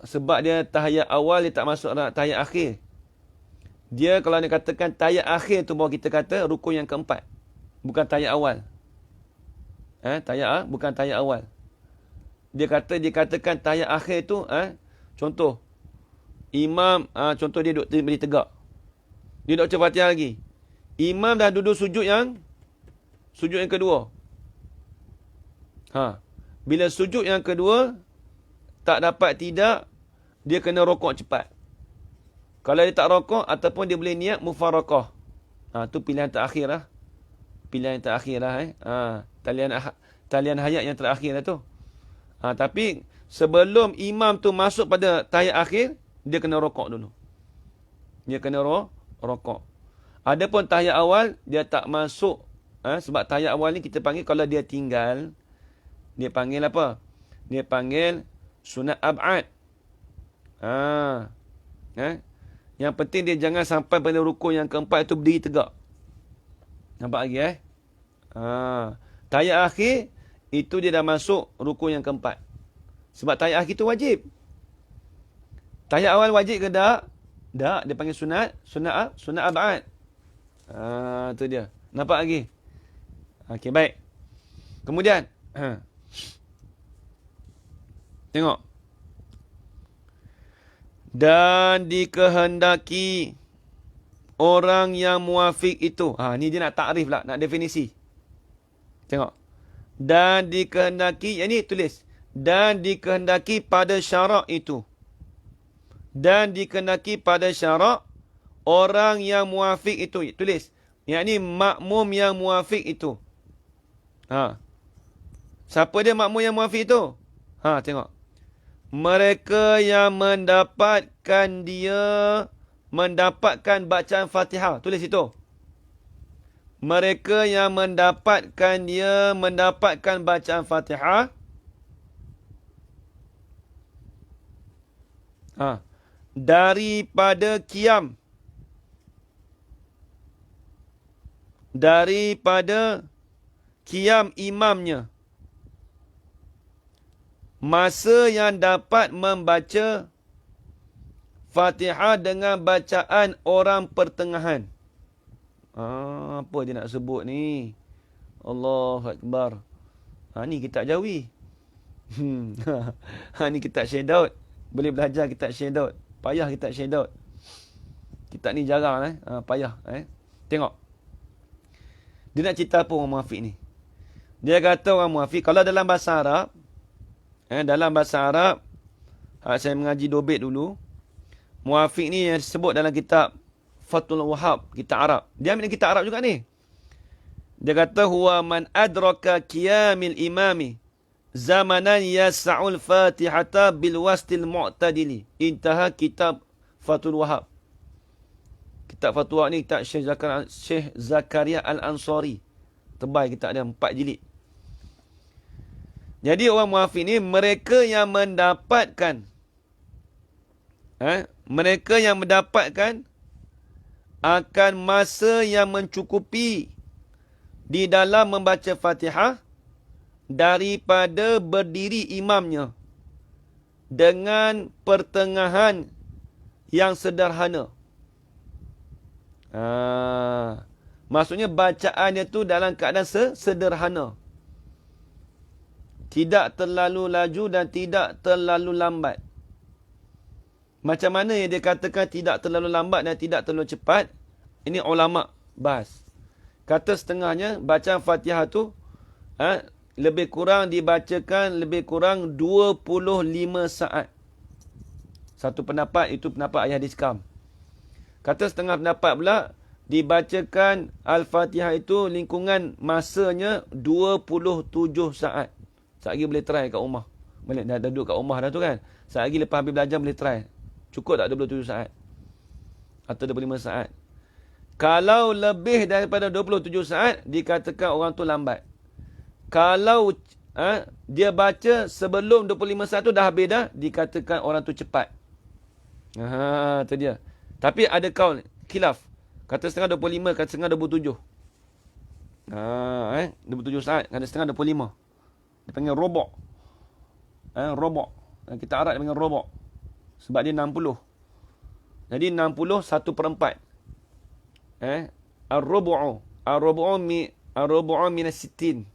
sebab dia tahiyat awal, dia tak masuk tahiyat akhir. Dia kalau dia katakan tahiyat akhir tu baru kita kata rukun yang keempat. Bukan tahiyat awal. Bukan tahiyat awal. Dia katakan tahiyat akhir tu, contoh, imam, contoh dia duduk berdiri tegak. Dia duduk baca Fatihah lagi. Imam dah duduk sujud yang kedua. Bila sujud yang kedua, tak dapat tidak, dia kena rokok cepat. Kalau dia tak rokok, ataupun dia boleh niat mufarakah. Tu pilihan terakhir lah. Pilihan yang terakhir lah. Talian hayat yang terakhir lah tu. Tapi sebelum imam tu masuk pada tahiyat akhir, dia kena rokok dulu. Dia kena rokok. Adapun tahiyat awal, dia tak masuk. Sebab tahiyat awal ni kita panggil, kalau dia tinggal, dia panggil apa? Dia panggil sunat ab'ad. Yang penting dia jangan sampai pada rukun yang keempat itu berdiri tegak. Nampak lagi tahiyat akhir itu dia dah masuk rukun yang keempat. Sebab tahiyat akhir itu wajib. Tahiyat awal wajib ke tak? Tak, dia panggil sunat ab'ad. Itu dia. Nampak lagi? Okey, baik. Kemudian tengok. Dan dikehendaki orang yang muafiq itu. Ni dia nak takrif lah, nak definisi. Tengok. Dan dikehendaki, yang ni tulis. Dan dikehendaki pada syarak itu. Dan dikehendaki pada syarak orang yang muafiq itu. Tulis. Yang ni makmum yang muafiq itu. Siapa dia makmum yang muafiq itu? Tengok. Mereka yang mendapatkan bacaan Fatihah. Tulis itu. Mereka yang mendapatkan bacaan Fatihah. Daripada qiyam. Daripada qiyam imamnya. Masa yang dapat membaca Fatihah dengan bacaan orang pertengahan. Apa dia nak sebut ni? Allahu Akbar. Ni kitab Jawi. Ni kitab Syekh Daud. Boleh belajar kitab Syekh Daud. Payah kitab Syekh Daud. Kitab ni jarang payah. Tengok. Dia nak cerita apa orang muafiq ni? Dia kata orang muafiq, kalau dalam bahasa Arab, dalam bahasa Arab, saya mengaji dobit dulu, muafiq ni yang disebut dalam kitab Fathul Wahhab, kitab Arab. Dia ambil kitab Arab juga ni. Dia kata huwa man adraka qiyamil imami zamanan yas'ul fatihata bil wastil mu'tadili. Intaha kitab Fathul Wahab. Kitab Fathul Wahab ni kitab Syekh Zakaria Al-Ansari. Tebal kitab dia 4 jilid. Jadi orang muafiq ni mereka yang mendapatkan mereka yang mendapatkan akan masa yang mencukupi di dalam membaca Fatihah daripada berdiri imamnya dengan pertengahan yang sederhana. Maksudnya bacaannya tu dalam keadaan sederhana. Tidak terlalu laju dan tidak terlalu lambat. Macam mana yang dia katakan tidak terlalu lambat dan tidak terlalu cepat? Ini ulama' bahas. Kata setengahnya, bacaan Fatihah tu lebih kurang dibacakan lebih kurang 25 saat. Satu pendapat, itu pendapat Ayah Diskam. Kata setengah pendapat pula, dibacakan Al-Fatihah itu lingkungan masanya 27 saat. Sekali boleh try kat rumah. Boleh dah duduk kat rumah dah tu kan. Sekali lepas habis belajar boleh try. Cukup tak 27 saat? Atau 25 saat? Kalau lebih daripada 27 saat, dikatakan orang tu lambat. Kalau dia baca sebelum 25 saat tu dah habis dah, dikatakan orang tu cepat. Tu dia. Tapi ada kaul khilaf. Kata setengah 25, kata setengah 27. 27 saat, kata setengah 25. Dia panggil robok. Robok. Kita Arab dia panggil robok. Sebab dia 60. Jadi 60 1/4. Ar-rubu'u. Ar-rubu'u minas sittin.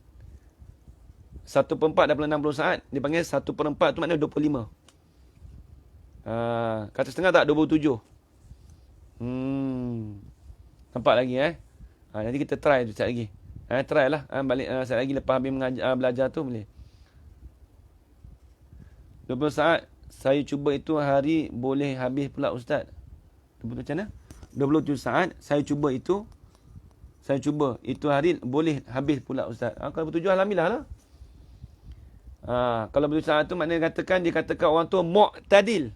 1/4 daripada 60 saat. Dia panggil 1/4 tu maknanya 25. Kata setengah tak? 27. Nampak lagi nanti kita try tu sekejap lagi. Try lah. Balik sekejap lagi lepas habis belajar tu boleh. 20 saat. Saya cuba itu hari boleh habis pula Ustaz. 20 macam mana? 27 saat. Saya cuba itu hari boleh habis pula Ustaz. Kalau 27 alhamdulillah lah. Kalau 27 saat tu maknanya dikatakan orang tu mu'tadil.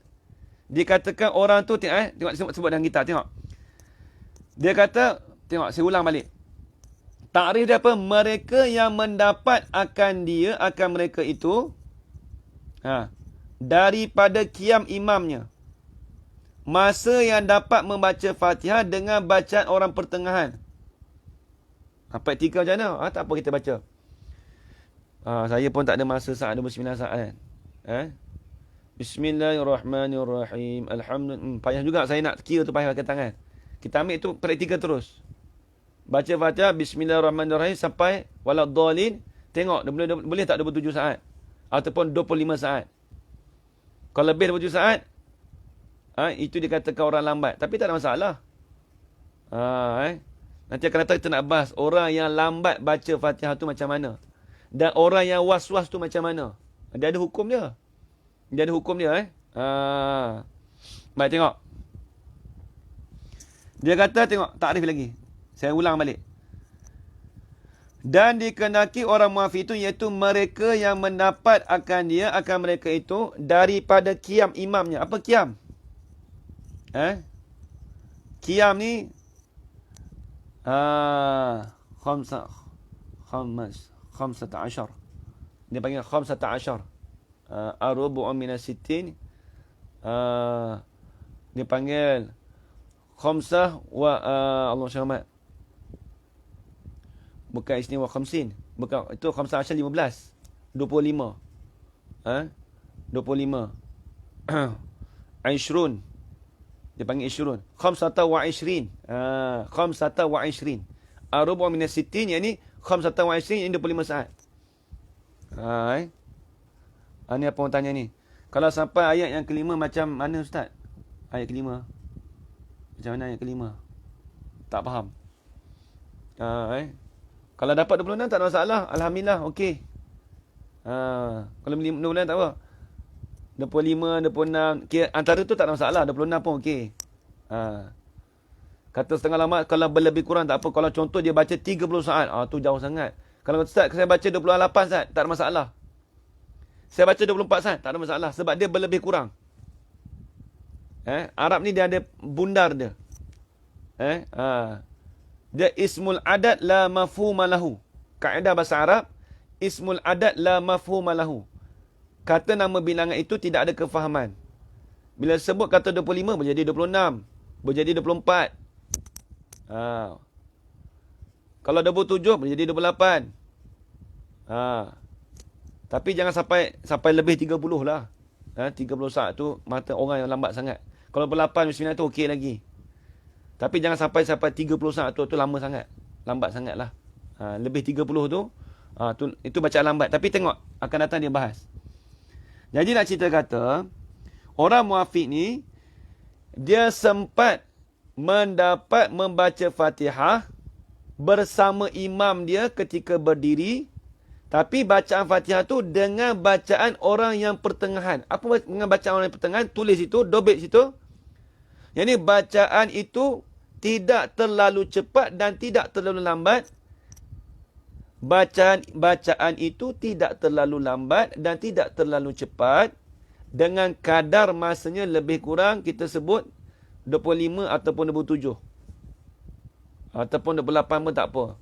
Dikatakan orang tu tengok sebut dalam kitab tengok. Dia kata tengok saya ulang balik. Takrif dia apa? Mereka yang mendapat akan mereka itu daripada qiyam imamnya. Masa yang dapat membaca Fatihah dengan bacaan orang pertengahan. Praktikal macam mana? Tak apa kita baca. Saya pun tak ada masa saat 29 saat kan. Bismillahirrahmanirrahim. Alhamdulillah. Payah juga saya nak kira tu payah pakai tangan. Kita ambil tu praktikal terus. Baca Fatihah Bismillahirrahmanirrahim sampai waladhdallin. Tengok boleh tak 27 saat ataupun 25 saat. Kalau lebih 27 saat itu dikatakan orang lambat. Tapi tak ada masalah. Nanti akan datang kita nak bahas orang yang lambat baca Fatihah tu macam mana. Dan orang yang was-was tu macam mana. Dia ada hukum dia. Baik tengok. Dia kata tengok takrif lagi. Saya ulang balik. Dan dikenaki orang muafiq itu iaitu mereka yang mendapat akan mereka itu daripada qiyam imamnya. Apa qiyam? Qiyam ni khamsata ashar. Dia panggil khamsata ashar. Ar-rubu'u minas sittin. Dia panggil khamsah wa Allah syamat. Bukan istimewa khamsin. Bukan, itu khamsah ashar 15. 25. 25. Aishrun. Dia panggil ishrun. Khamsata wa ishrin. Khamsata wa ishrin. Ar-rubu'u minas sittin. Yang ni khamsata wa ishrin. Ini 25 saat. Ni apa orang tanya ni. Kalau sampai ayat yang kelima macam mana Ustaz? Ayat kelima. Macam mana ayat kelima? Tak faham. Kalau dapat 26 tak ada masalah. Alhamdulillah, okey. Kalau 26 tak apa. 25, 26. Okay, antara tu tak ada masalah. 26 pun okey. Kata setengah lama, kalau berlebih kurang tak apa. Kalau contoh dia baca 30 saat, tu jauh sangat. Kalau Ustaz, saya baca 28 saat, tak ada masalah. Saya baca 24 saat, tak ada masalah. Sebab dia berlebih kurang. Arab ni dia ada bundar dia. Dia ismul adad la mafhuma lahu. Kaedah bahasa Arab, ismul adad la mafhuma lahu. Kata nama bilangan itu tidak ada kefahaman. Bila sebut kata 25, boleh jadi 26. Boleh jadi 24. Kalau 27, boleh jadi 28. Tapi jangan sampai lebih 30 lah. 30 saat tu mata orang yang lambat sangat. Kalau 8, 9 tu okey lagi. Tapi jangan sampai 30 saat tu lama sangat. Lambat sangat lah. Lebih 30 tu, itu bacaan lambat. Tapi tengok, akan datang dia bahas. Jadi nak cerita kata, orang muafiq ni, dia sempat mendapat membaca Fatihah bersama imam dia ketika berdiri. Tapi bacaan Fatihah tu dengan bacaan orang yang pertengahan. Apa dengan bacaan orang yang pertengahan? Tulis itu, dobit situ. Yang ni bacaan itu tidak terlalu cepat dan tidak terlalu lambat. Bacaan itu tidak terlalu lambat dan tidak terlalu cepat. Dengan kadar masanya lebih kurang kita sebut 25 ataupun 27. Ataupun 28 pun tak apa.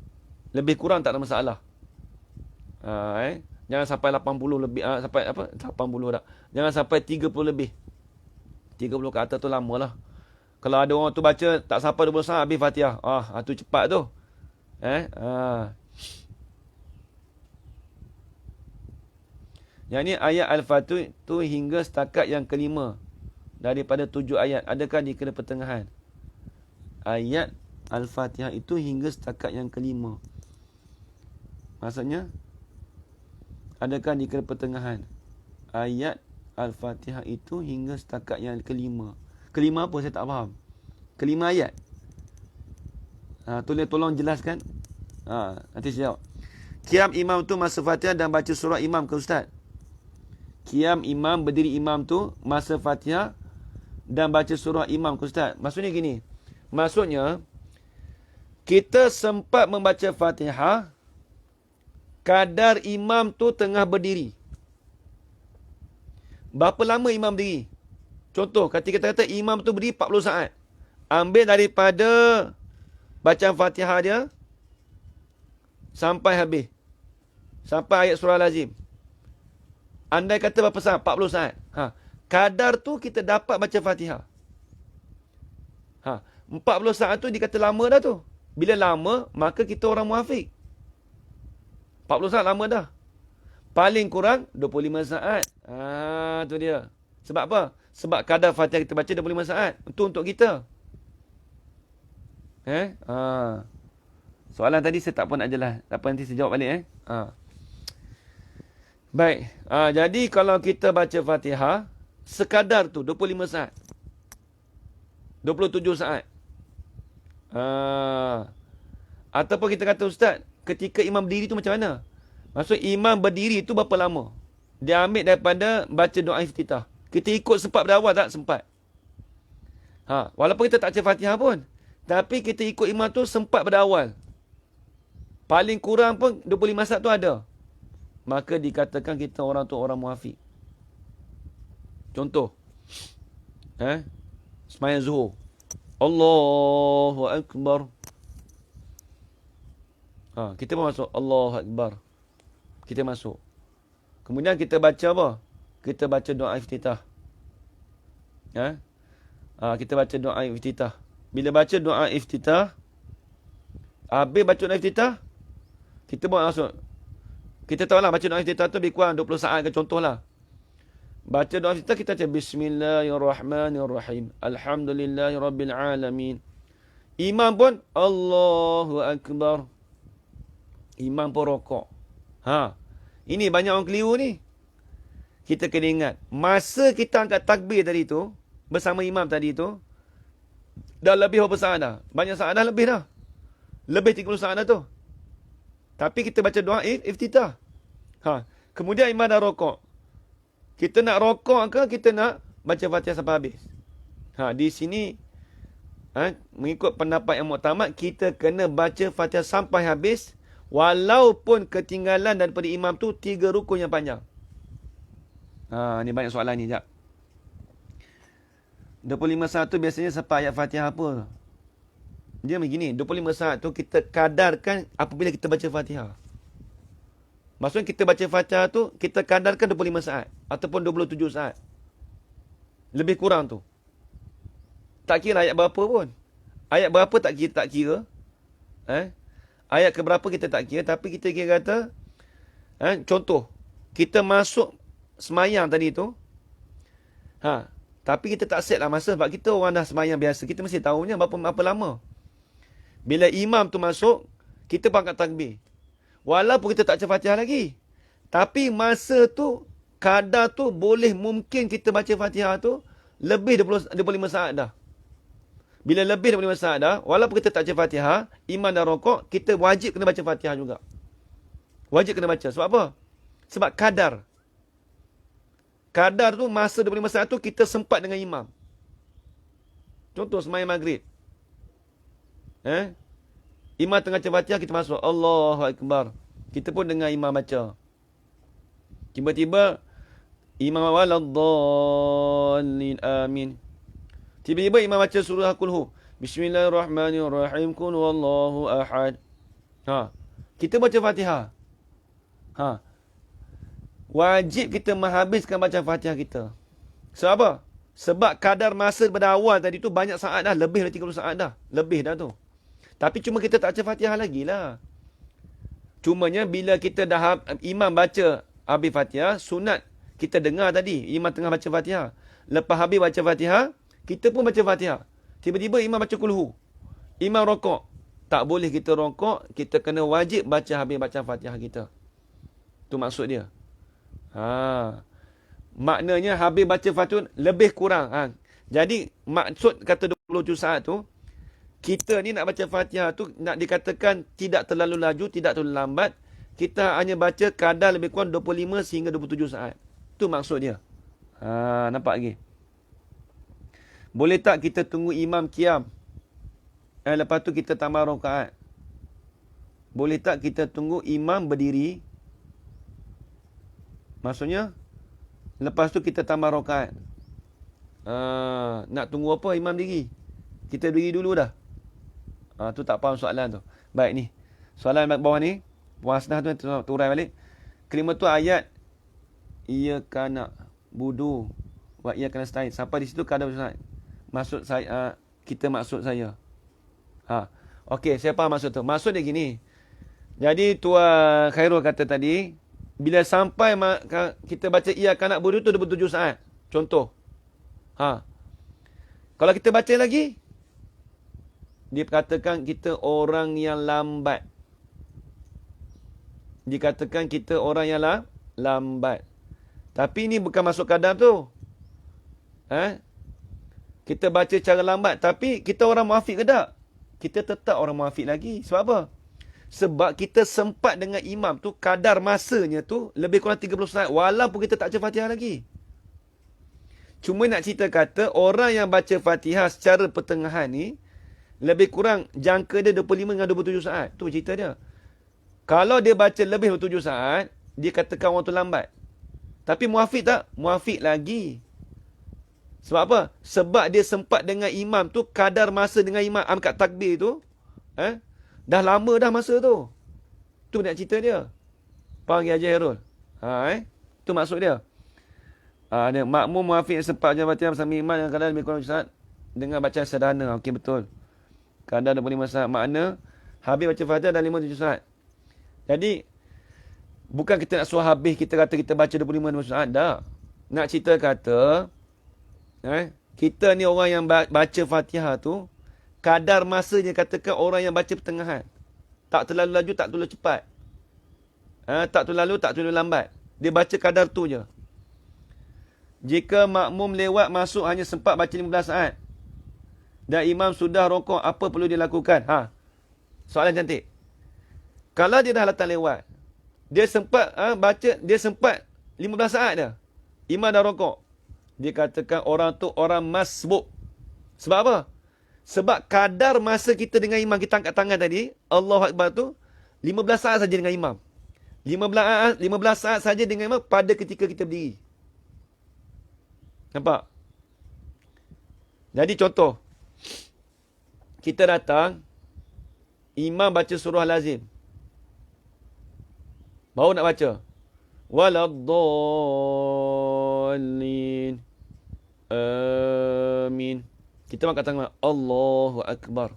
Lebih kurang tak ada masalah. Jangan sampai 80 lebih. Sampai apa? 80 tak. Jangan sampai 30 lebih. 30 ke atas tu lama lah. Kalau ada orang tu baca tak sampai 20 saat habis Fatihah. Tu cepat tu. Yang ni ayat Al-Fatih tu hingga setakat yang kelima. Daripada 7 ayat. Adakah dikira pertengahan? Ayat Al-Fatihah itu hingga setakat yang kelima. Maksudnya, adakah dikira pertengahan? Ayat Al-Fatihah itu hingga setakat yang kelima. Kelima apa? Saya tak faham. Kelima ayat. Tolong jelaskan. Nanti saya jawab. Qiyam imam tu masa Fatihah dan baca surah imam ke Ustaz? Qiyam imam, berdiri imam tu masa Fatihah dan baca surah imam ke Ustaz? Maksudnya gini. Maksudnya, kita sempat membaca Fatihah kadar imam tu tengah berdiri. Berapa lama imam berdiri? Contoh, ketika kita kata imam tu berdiri 40 saat. Ambil daripada bacaan Fatihah dia sampai habis. Sampai ayat surah Al-Azim. Andai kata berapa saat? 40 saat. Kadar tu kita dapat baca Fatihah. 40 saat tu dikata lama dah tu. Bila lama, maka kita orang muafiq. 40 saat lama dah. Paling kurang 25 saat. Tu dia. Sebab apa? Sebab kadar Fatihah kita baca 25 saat. Itu untuk kita. Soalan tadi saya tak pun nak jelas. Tak apa, nanti saya jawab balik. Baik. Jadi kalau kita baca Fatihah, sekadar tu 25 saat. 27 saat. Ataupun kita kata, Ustaz, ketika imam berdiri tu macam mana? Maksud imam berdiri tu berapa lama? Dia ambil daripada baca doa iftitah. Kita ikut sempat berawal tak? Sempat. Walaupun kita tak baca Fatihah pun. Tapi kita ikut imam tu sempat pada awal. Paling kurang pun 25 saat tu ada. Maka dikatakan kita orang tu orang muafiq. Contoh. Sembahyang Zuhur. Allahu Akbar. Kita pun masuk. Allahu Akbar. Kita masuk. Kemudian kita baca apa? Kita baca doa iftitah. Kita baca doa iftitah. Bila baca doa iftitah, habis baca doa iftitah, kita buat masuk. Kita tahu lah baca doa iftitah tu lebih kurang 20 saat ke contohlah. Baca doa iftitah kita baca Bismillahirrahmanirrahim. Alhamdulillahirrabbilalamin. Imam pun Allahu Akbar. Imam pun rokok. Ini banyak orang keliru ni. Kita kena ingat. Masa kita angkat takbir tadi tu, bersama imam tadi tu, dah lebih berapa saat dah? Banyak saat dah lebih dah. Lebih 30 saat dah tu. Tapi kita baca doa iftitah. Kemudian imam dah rokok. Kita nak rokok ke kita nak baca Fatihah sampai habis? Di sini mengikut pendapat yang muktamad, kita kena baca Fatihah sampai habis, walaupun ketinggalan daripada imam tu 3 rukun yang panjang. Ni banyak soalan ni, jap. 25 saat tu biasanya sampai ayat Fatihah apa? Dia begini, 25 saat tu kita kadarkan apabila kita baca Fatihah. Maksudnya kita baca Fatihah tu, kita kadarkan 25 saat. Ataupun 27 saat. Lebih kurang tu. Tak kira ayat berapa pun. Ayat berapa tak kira. Ayat ke berapa kita tak kira. Tapi kita kira kata, contoh, kita masuk semayang tadi tu. Tapi kita tak set lah masa. Sebab kita orang dah semayang biasa. Kita mesti tahunya berapa lama. Bila imam tu masuk, kita pun angkat takbir. Walaupun kita tak baca Fatihah lagi. Tapi masa tu, kadar tu boleh mungkin kita baca Fatihah tu lebih 25 saat dah. Bila lebih 25 saat dah, walaupun kita tak baca Fatihah, imam dah rokok, kita wajib kena baca Fatihah juga. Wajib kena baca. Sebab apa? Sebab kadar. Kadar tu masa 25 saat tu kita sempat dengan imam. Contoh sembahyang maghrib. Imam tengah baca Fatihah, kita masuk. Allahu Akbar. Kita pun dengar imam baca. Tiba-tiba imam waladdallin amin. Tiba-tiba imam baca surah Qul. Bismillahirrahmanirrahim. Qul huwallahu ahad. Kita baca Fatihah. Wajib kita menghabiskan baca Fatihah kita. Sebab apa? Sebab kadar masa pada awal tadi tu banyak saat dah. Lebih dari 30 saat dah. Lebih dah tu. Tapi cuma kita tak baca Fatihah lagi lah. Cumanya bila kita dah imam baca habis Fatihah, sunat kita dengar tadi. Imam tengah baca Fatihah. Lepas habis baca Fatihah, kita pun baca Fatihah. Tiba-tiba imam baca kulhu. Imam rokok. Tak boleh kita rokok. Kita kena wajib baca habis baca Fatihah kita. Itu maksud dia. Maknanya habis baca Fatihah lebih kurang. Jadi maksud kata 27 saat tu, kita ni nak baca Fatihah tu nak dikatakan tidak terlalu laju, tidak terlalu lambat. Kita hanya baca kadar lebih kurang 25 sehingga 27 saat. Itu maksud dia. Nampak lagi? Boleh tak kita tunggu imam qiyam? Lepas tu kita tambah rakaat. Boleh tak kita tunggu imam berdiri? Maksudnya, lepas tu kita tambah rakaat. Nak tunggu apa imam diri? Kita berdiri dulu dah. Tu tak faham soalan tu. Baik ni. Soalan bawah ni. Puasnah tu turai balik. Kelima tu ayat. Iyaka na'budu wa iyaka nasta'in. Sampai di situ kadar Ustaz. Maksud saya, kita maksud saya. Okey, saya faham maksud tu. Maksud dia gini. Jadi Tuan Khairul kata tadi, bila sampai kita baca iyaka na'budu tu 27 saat. Contoh. Kalau kita baca lagi, dia katakan kita orang yang lambat. Dikatakan kita orang yang lambat. Tapi ini bukan masuk kadar tu. Kita baca cara lambat. Tapi kita orang muafiq ke tak? Kita tetap orang muafiq lagi. Sebab apa? Sebab kita sempat dengan imam tu, kadar masanya tu lebih kurang 30 saat. Walaupun kita tak baca Fatihah lagi. Cuma nak cerita kata, orang yang baca Fatihah secara pertengahan ni, lebih kurang jangka dia 25 dengan 27 saat. Tu cerita dia. Kalau dia baca lebih 27 saat, dia katakan orang tu lambat. Tapi muafiq tak? Muafiq lagi. Sebab apa? Sebab dia sempat dengan imam tu, kadar masa dengan imam angkat takbir tu, dah lama dah masa tu. Tu nak cerita dia. Faham Haji Hairul? Tu maksud dia. Dia makmum muafiq yang sempat baca Fatihah bersama imam yang kadar lebih kurang 27 saat dengan bacaan sederhana. Okey, betul. Kadar 25 saat. Makna habis baca Fatihah dan 57 saat. Jadi bukan kita nak suruh habis kita kata kita baca 25 saat dah. Nak cerita kata kita ni orang yang baca Fatihah tu, kadar masanya katakan orang yang baca pertengahan. Tak terlalu laju, tak terlalu cepat. Tak terlalu lalu, tak terlalu lambat. Dia baca kadar tu je. Jika makmum lewat masuk hanya sempat baca 15 saat dan imam sudah rokok, apa perlu dilakukan? Soalan cantik. Kalau dia dah datang lewat, dia sempat baca, dia sempat 15 saat dah, imam dah rokok, dia katakan orang tu orang masbuk. Sebab apa? Sebab kadar masa kita dengan imam, kita angkat tangan tadi, Allahu Akbar tu, 15 saat saja dengan imam. 15 saat saja dengan imam pada ketika kita berdiri. Nampak? Jadi contoh, kita datang, imam baca surah lazim. Baru nak baca. Waladdallin. Amin. Kita angkat tangan. Allahu Akbar.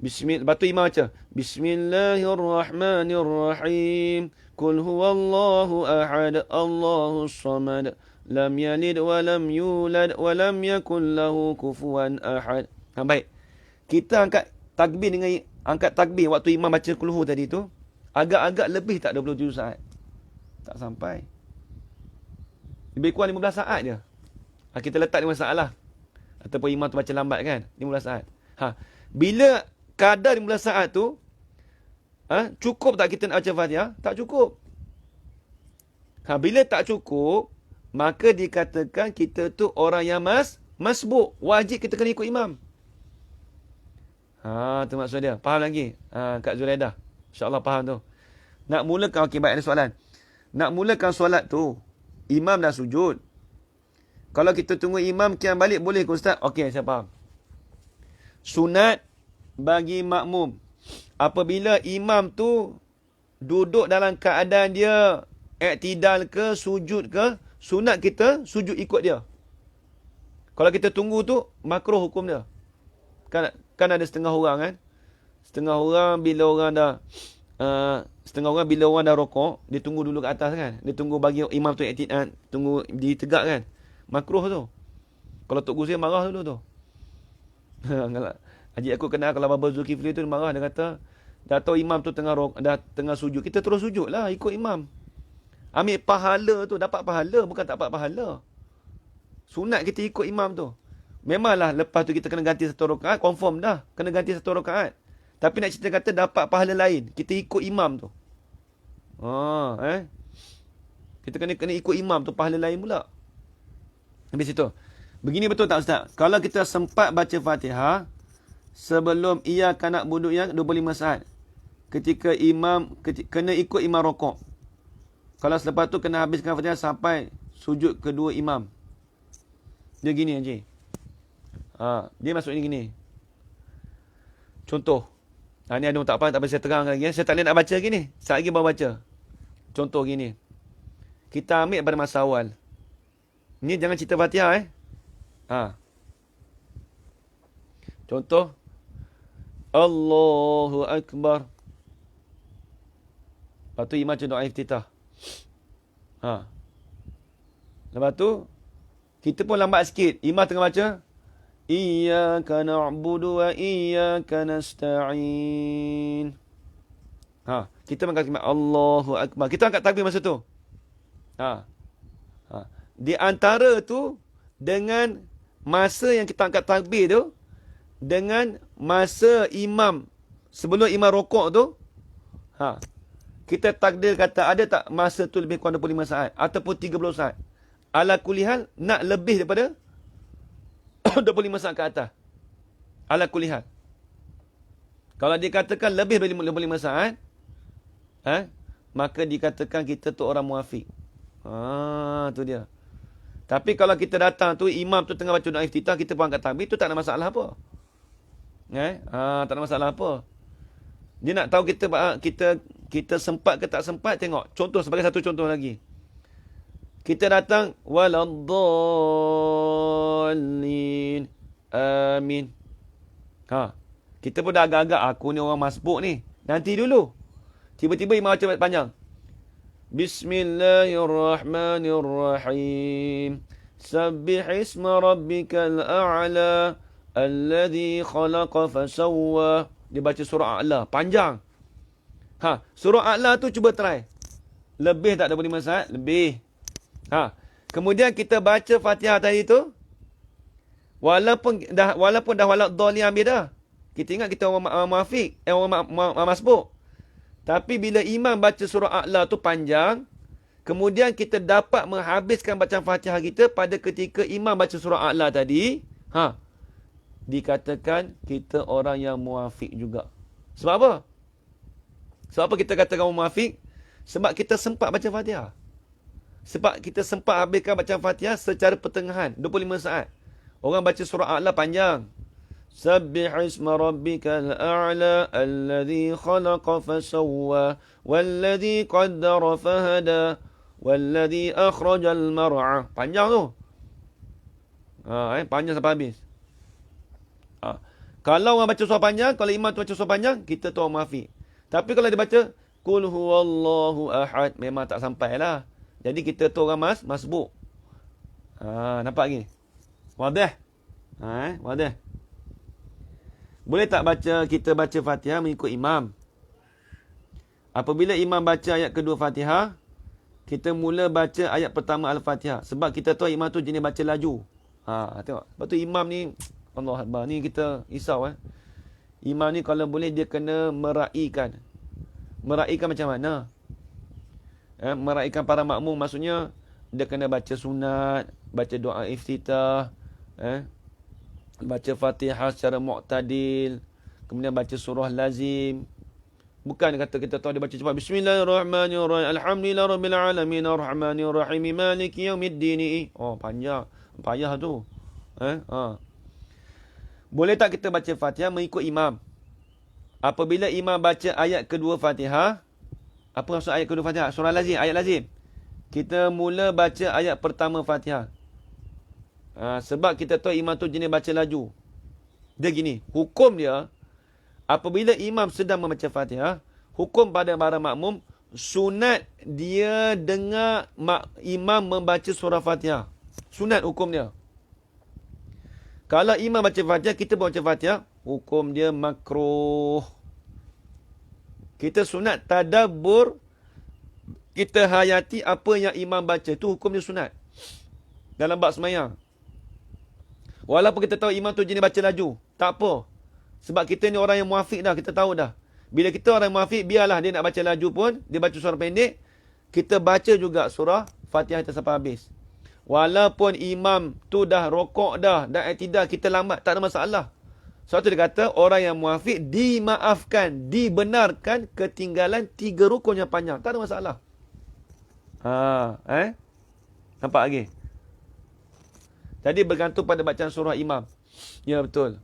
Bismillah. Lepas tu imam baca. Bismillahirrahmanirrahim. Qul huwallahu ahad. Allahus samad. Lam yalid wa lam yulad wa lam yakul lahu kufuwan ahad. Baik. Kita angkat takbir waktu imam baca qul hu tadi tu. Agak-agak lebih tak 27 saat. Tak sampai. Lebih kurang 15 saat je. Kita letak 15 saat lah. Ataupun imam tu baca lambat kan. 15 saat. Bila kadar 15 saat tu, cukup tak kita nak baca Fatihah? Tak cukup. Bila tak cukup, maka dikatakan kita tu orang yang masbuk. Wajib kita kena ikut imam. Tu maksud dia. Faham lagi? Kak Zulaidah. InsyaAllah faham tu. Nak mulakan, okey, baik, ada soalan. Nak mulakan solat tu, imam dah sujud. Kalau kita tunggu imam kiam balik, boleh ke Ustaz? Okey, saya faham. Sunat bagi makmum. Apabila imam tu duduk dalam keadaan dia iktidal ke, sujud ke, sunat kita sujud ikut dia. Kalau kita tunggu tu, makruh hukum dia. Kan ada setengah orang kan. Setengah orang bila orang dah rokok, dia tunggu dulu kat atas kan. Dia tunggu bagi imam tu tunggu diri tegak kan. Makruh tu. Kalau Tok Guru saya marah dulu tu. Haji aku kenal kalau Baba Zulkifli tu marah, dia kata dah tahu imam tu tengah sujud, kita terus sujud lah ikut imam. Ambil pahala tu, dapat pahala, bukan tak dapat pahala. Sunat kita ikut imam tu. Memanglah lepas tu kita kena ganti satu rakaat, confirm dah kena ganti satu rakaat. Tapi nak cerita kata dapat pahala lain, kita ikut imam tu. Kita kena ikut imam tu, pahala lain pula. Habis itu. Begini betul tak Ustaz? Kalau kita sempat baca Fatihah sebelum iyyaka na'budu yang 25 saat. Ketika kena ikut imam rokok. Kalau selepas tu kena habiskan Fatihah sampai sujud kedua imam. Dia gini Haji. Dia maksudnya gini. Contoh. Ni ada orang tak faham, tak apa saya terang lagi. Saya tak boleh nak baca gini. Sekejap lagi baru baca. Contoh gini. Kita ambil pada masa awal. Ni jangan cerita Fatihah Contoh. Allahu Akbar. Lepas tu imam macam doa iftitah. Lepas tu kita pun lambat sikit. Imam tengah baca Iyyaka na'budu wa iyyaka nasta'in. Kita mengangkat Allahu Akbar. Kita angkat takbir masa tu. Di antara tu dengan masa yang kita angkat takbir tu dengan masa imam sebelum imam rokok tu, kita takdir kata ada tak masa tu lebih kurang 25 saat ataupun 30 saat. Ala kulihal nak lebih daripada 25 saat ke atas. Ala kulihal. Kalau dikatakan lebih dari 25 saat, maka dikatakan kita tu orang muafiq. Tu dia. Tapi kalau kita datang tu, imam tu tengah baca doa iftitah, kita pun angkat takbir, tu tak ada masalah apa. Tak ada masalah apa. Dia nak tahu kita sempat ke tak sempat, tengok. Contoh, sebagai satu contoh lagi. Kita datang, waladdallin. Amin. Kita pun dah agak-agak, aku ni orang masbuk ni. Nanti dulu. Tiba-tiba imam baca panjang. Bismillahirrahmanirrahim. Sabbih isma rabbikal a'la alladhi khalaqa fasawwa. Dia baca surah A'la, panjang. Surah A'la tu cuba try. Lebih tak 25 saat? Lebih. Kemudian kita baca Fatihah tadi tu, walaupun dah waladdallin ambil dah. Kita ingat kita orang muafiq, orang masbuk. Tapi bila imam baca surah A'la tu panjang, kemudian kita dapat menghabiskan bacaan Fatihah kita pada ketika imam baca surah A'la tadi, dikatakan kita orang yang muafiq juga. Sebab apa? Sebab apa kita katakan orang muafiq? Sebab kita sempat baca Fatihah. Sebab kita sempat habiskan baca Fatihah secara pertengahan, 25 saat. Orang baca surah A'la panjang. Sabbih isma rabbikal a'la alladhi khalaqa fasawwa walladhi qaddara fahada walladhi akhrajal mar'a. Panjang tu. Panjang sampai habis. Kalau orang baca surah panjang, kalau imam tu baca surah panjang, kita tu orang muafiq. Tapi kalau dia baca Qul huwallahu ahad, memang tak sampai lah. Jadi kita tu orang masbuk. Nampak lagi? Wadah? Wadah. Boleh tak kita baca Fatihah mengikut imam? Apabila imam baca ayat kedua Fatihah, kita mula baca ayat pertama Al-Fatihah. Sebab kita tahu imam tu jenis baca laju. Tengok. Lepas tu imam ni, Allah Akbar, ni kita risau. Imam ni kalau boleh dia kena meraihkan. Meraihkan macam mana? Meraihkan para makmum, maksudnya dia kena baca sunat, baca doa iftitah, baca Fatihah secara mu'tadil, kemudian baca surah lazim. Bukan kata kita tahu dia baca cepat Bismillahirrahmanirrahim Alhamdulillahirabbil alamin arrahmanirrahim maliki yaumiddin. Panjang, payah tu. Boleh tak kita baca Fatihah mengikut imam? Apabila imam baca ayat kedua Fatihah, apa maksud ayat kedua Fatihah? Surah lazim, ayat lazim. Kita mula baca ayat pertama Fatihah. Sebab kita tahu imam tu jenis baca laju. Dia gini, hukum dia, apabila imam sedang membaca Fatihah, hukum pada para makmum, sunat dia dengar imam membaca surah Fatihah. Sunat hukum dia. Kalau imam baca Fatihah, kita baca Fatihah, hukum dia makruh. Kita sunat tadabbur, kita hayati apa yang imam baca. Itu hukum dia sunat. Dalam bab semayang. Walaupun kita tahu imam tu jenis baca laju. Tak apa. Sebab kita ni orang yang muafiq dah. Kita tahu dah. Bila kita orang muafiq, biarlah dia nak baca laju pun. Dia baca surah pendek. Kita baca juga surah Fatihah kita sampai habis. Walaupun imam tu dah rokok dah. Dah i'tidal, kita lambat. Tak ada masalah. Sebab tu dia kata, orang yang muafiq dimaafkan, dibenarkan ketinggalan 3 rukun yang panjang. Tak ada masalah. Nampak lagi? Jadi bergantung pada bacaan surah imam. Ya, betul.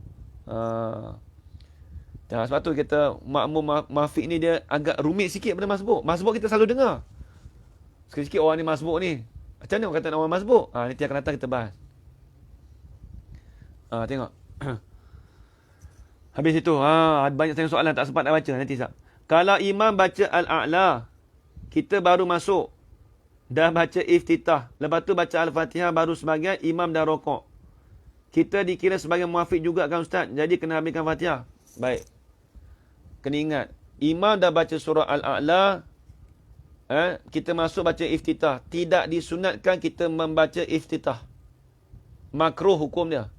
Sebab tu kita makmum muafiq ni dia agak rumit sikit pada masbuk. Masbuk kita selalu dengar. Sikit-sikit orang ni masbuk ni. Macam mana orang kata orang masbuk? Nanti akan datang kita bahas. Tengok. Habis itu, banyak sangat soalan tak sempat nak baca. Nanti sah. Kalau imam baca Al-A'la, kita baru masuk. Dah baca iftitah. Lepas tu baca Al-Fatihah baru sebagian, imam dah rokok. Kita dikira sebagai muafiq juga kan Ustaz? Jadi kena habiskan Fatihah. Baik. Kena ingat. Imam dah baca surah Al-A'la. Kita masuk baca iftitah. Tidak disunatkan kita membaca iftitah. Makruh hukum dia.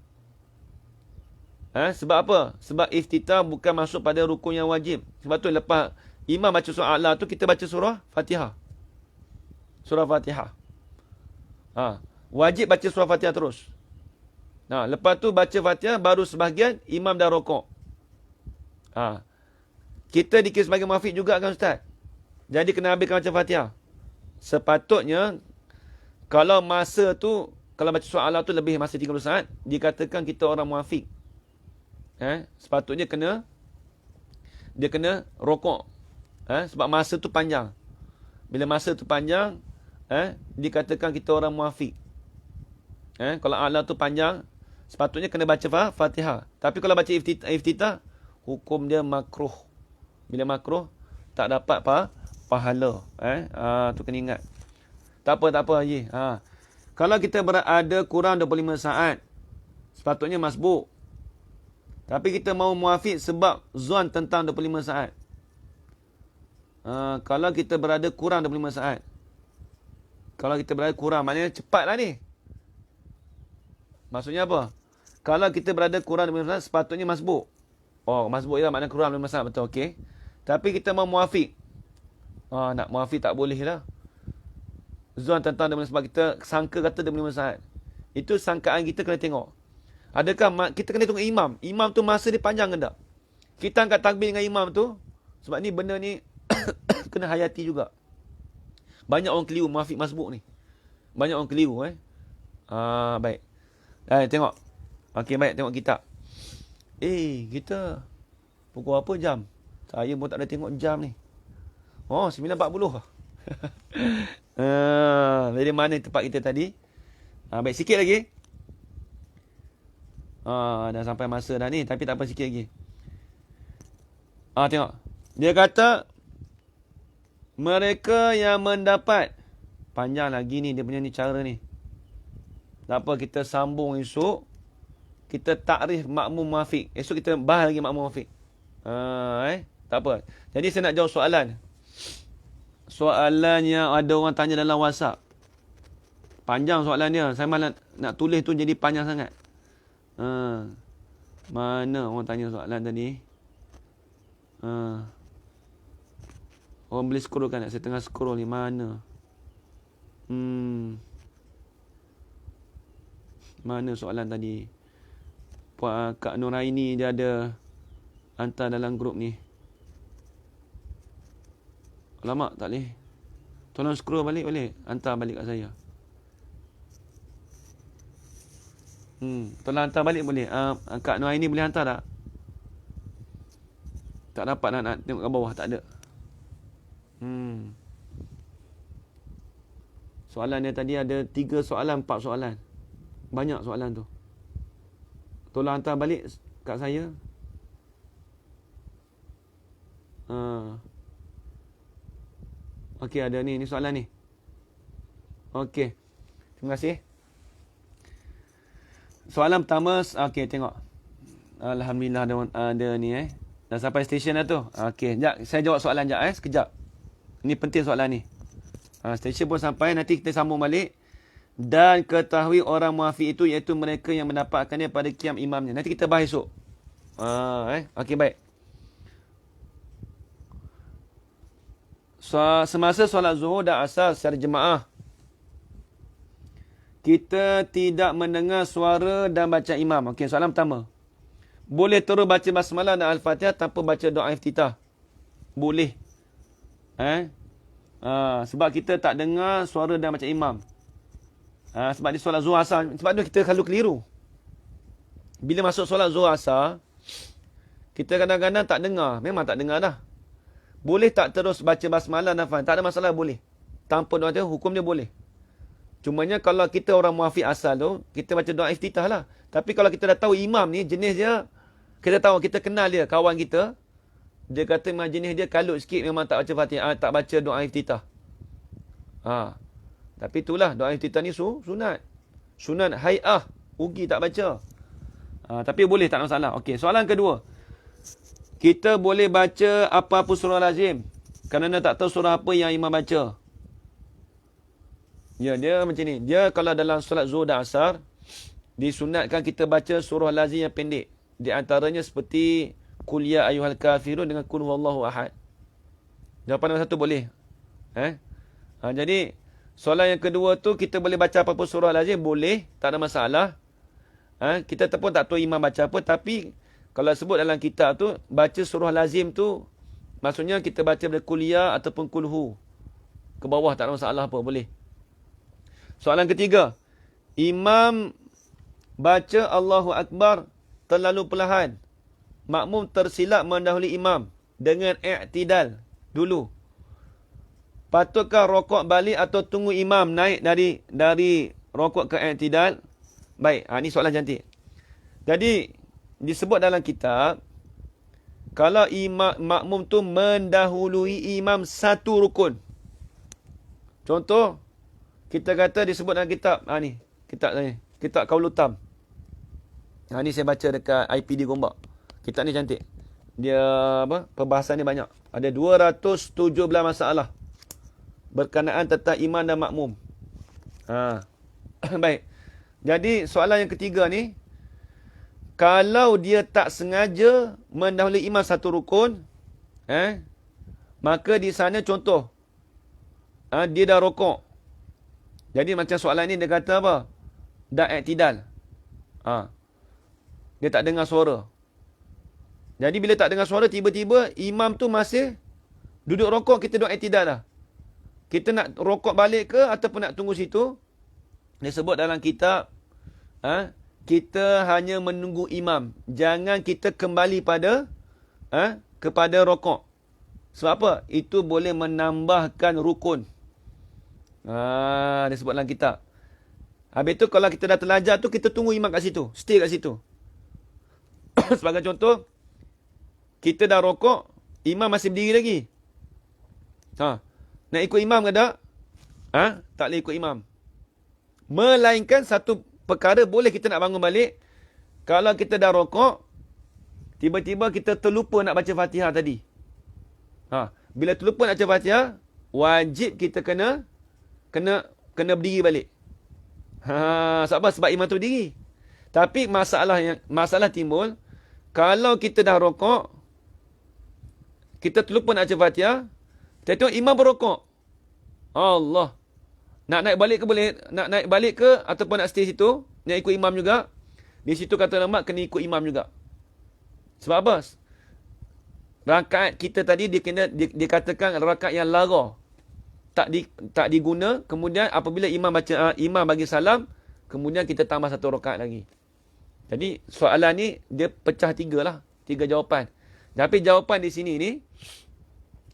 Sebab apa? Sebab iftitah bukan masuk pada rukun yang wajib. Sebab tu lepas imam baca surah A'la tu, kita baca surah Fatihah. Surah Fatihah. Wajib baca surah Fatihah terus. Lepas tu baca Fatihah, baru sebahagian imam dah rokok. Kita dikira sebagai muafiq juga kan Ustaz? Jadi kena habiskan baca Fatihah. Sepatutnya, kalau masa tu, kalau baca surah A'la tu lebih masa 30 saat, dikatakan kita orang muafiq. Sepatutnya dia kena rokok. Sebab masa tu panjang. Bila masa tu panjang, dikatakan kita orang muafiq. Kalau A'la tu panjang, sepatutnya kena baca Fatihah. Tapi kalau baca iftitah, hukum dia makruh. Bila makruh, tak dapat pahala. Tu kena ingat. Tak apa Haji. Kalau kita berada kurang 25 saat, sepatutnya masbuk. Tapi kita mau muafiq sebab zon tentang 25 saat. Kalau kita berada kurang 25 saat. Kalau kita berada kurang, maknanya cepatlah ni. Maksudnya apa? Kalau kita berada kurang 25 saat, sepatutnya masbuk. Masbuk je lah, maknanya kurang 25 saat. Betul, okey. Tapi kita mau muafiq. Nak muafiq tak boleh lah. Zon tentang 25 sebab kita sangka kata 25 saat. Itu sangkaan kita kena tengok. Adakah kita kena tengok imam? Imam tu masa dia panjang ke tak? Kita angkat takbir dengan imam tu. Sebab ni benda ni kena hayati juga. Banyak orang keliru muafiq masbuk ni. Banyak orang keliru baik. Tengok. Okey, baik, tengok kitab. Kita pukul apa jam? Saya pun tak ada tengok jam ni. 9.40 lah. Dari mana tempat kita tadi? Baik, sikit lagi. Dah sampai masa dah ni. Tapi tak apa, sikit lagi. Tengok. Dia kata, mereka yang mendapat. Panjang lagi ni, dia punya ni cara ni. Tak apa, kita sambung esok. Kita takrif makmum muafiq. Esok kita bahas lagi makmum muafiq. Tak apa. Jadi saya nak jawab soalan. Soalan yang ada orang tanya dalam WhatsApp. Panjang soalan dia. Saya malah nak tulis tu jadi panjang sangat. Mana orang tanya soalan tadi? Orang boleh scroll kan? Saya tengah scroll ni. Mana? Mana soalan tadi? Kak Nuraini dia ada hantar dalam grup ni. Alamak, tak boleh. Tolong scroll balik boleh? Hantar balik kat saya. Tolong hantar balik boleh? Kak Nuraini boleh hantar tak? Tak dapat nak tengok kat bawah, tak ada. Soalan dia tadi ada 3 soalan, 4 soalan. Banyak soalan tu. Tolong hantar balik kat saya. Okey, ada ni soalan ni. Okey. Terima kasih. Soalan pertama, okey, tengok. Alhamdulillah ada ni dah sampai stesen dah tu. Okey, sekejap saya jawab soalan sekejap. Ini penting soalan ni. Stesen pun sampai, nanti kita sambung balik. Dan ketahui orang muafiq itu iaitu mereka yang mendapatkannya pada qiyam imamnya. Nanti kita bahas esok. Okey, baik. Semasa solat zuhur dan asar secara jemaah, kita tidak mendengar suara dan baca imam. Okey, soalan pertama. Boleh terus baca basmalah dan al-Fatihah tanpa baca doa iftitah? Boleh. Sebab kita tak dengar suara dan baca imam. Sebab di solat zuhur asar. Sebab tu kita selalu keliru. Bila masuk solat zuhur asar, kita kadang-kadang tak dengar. Memang tak dengar dah. Boleh tak terus baca basmalah dan al-Fatihah? Tak ada masalah, boleh. Tanpa doa itu, hukum dia boleh. Cumanya kalau kita orang muafiq asal tu, kita baca doa iftitah lah. Tapi kalau kita dah tahu imam ni, jenis dia, kita tahu, kita kenal dia, kawan kita. Dia kata memang jenis dia kalut sikit, memang tak baca Fatihah, tak baca doa iftitah. Tapi itulah, doa iftitah ni sunat. Sunat hay'ah, ugi tak baca. Tapi boleh, tak ada masalah. Okey, soalan kedua. Kita boleh baca apa-apa surah lazim kerana tak tahu surah apa yang imam baca. Ya, dia macam ni. Dia kalau dalam solat zuhur dan asar, disunatkan kita baca surah lazim yang pendek. Di antaranya seperti Qul ya ayyuhal kafirun dengan Qul huwallahu ahad. Jawapan nombor 1 boleh. Jadi, soalan yang kedua tu, kita boleh baca apa-apa surah lazim, boleh. Tak ada masalah. Kita pun tak tahu imam baca apa, tapi kalau sebut dalam kitab tu, baca surah lazim tu, maksudnya kita baca dari Qul ya ataupun Qul hu. Ke bawah, tak ada masalah apa, boleh. Soalan ketiga. Imam baca Allahu Akbar terlalu perlahan. Makmum tersilap mendahului imam dengan i'tidal dulu. Patutkah rokok balik atau tunggu imam naik dari rokok ke i'tidal? Baik, ini soalan cantik. Jadi, disebut dalam kitab, kalau makmum tu mendahului imam satu rukun. Contoh, kita kata disebut dalam kitab, kitab Qaulul Tam. Ni saya baca dekat IPD Gombak. Kitab ni cantik. Dia perbahasan dia banyak. Ada 217 masalah berkenaan tentang imam dan makmum. Baik. Jadi soalan yang ketiga ni, kalau dia tak sengaja mendahului imam satu rukun, maka di sana contoh, dia dah rokok. Jadi macam soalan ni dia kata apa? Dah i'tidal. Dia tak dengar suara. Jadi bila tak dengar suara, tiba-tiba imam tu masih duduk rokok, kita duduk i'tidal dah. Kita nak rokok balik ke ataupun nak tunggu situ? Dia sebut dalam kitab, kita hanya menunggu imam. Jangan kita kembali kepada rokok. Sebab apa? Itu boleh menambahkan rukun. Dia sebut dalam kitab. Habis tu kalau kita dah terlajar tu, kita tunggu imam kat situ. Stay kat situ. Sebagai contoh, kita dah rokok, imam masih berdiri lagi. Nak ikut imam ke tak? Tak boleh ikut imam. Melainkan satu perkara, boleh kita nak bangun balik. Kalau kita dah rokok, tiba-tiba kita terlupa nak baca Fatihah tadi. Bila terlupa nak baca Fatihah, wajib kita kena berdiri balik. Sebab apa? Sebab imam tu berdiri. Tapi masalah timbul, kalau kita dah rokok, kita terlupa nak baca Fatihah, kita tengok imam berrokok. Allah. Nak naik balik ke boleh? Nak naik balik ke ataupun nak stay situ? Nak ikut imam juga? Di situ kata ulama kena ikut imam juga. Sebab apa? Rakaat kita tadi dikatakan rakaat yang lara. Tak diguna. Kemudian apabila imam bagi salam, kemudian kita tambah satu rakaat lagi. Jadi soalan ni dia pecah 3 lah. 3 jawapan. Tapi jawapan di sini ni,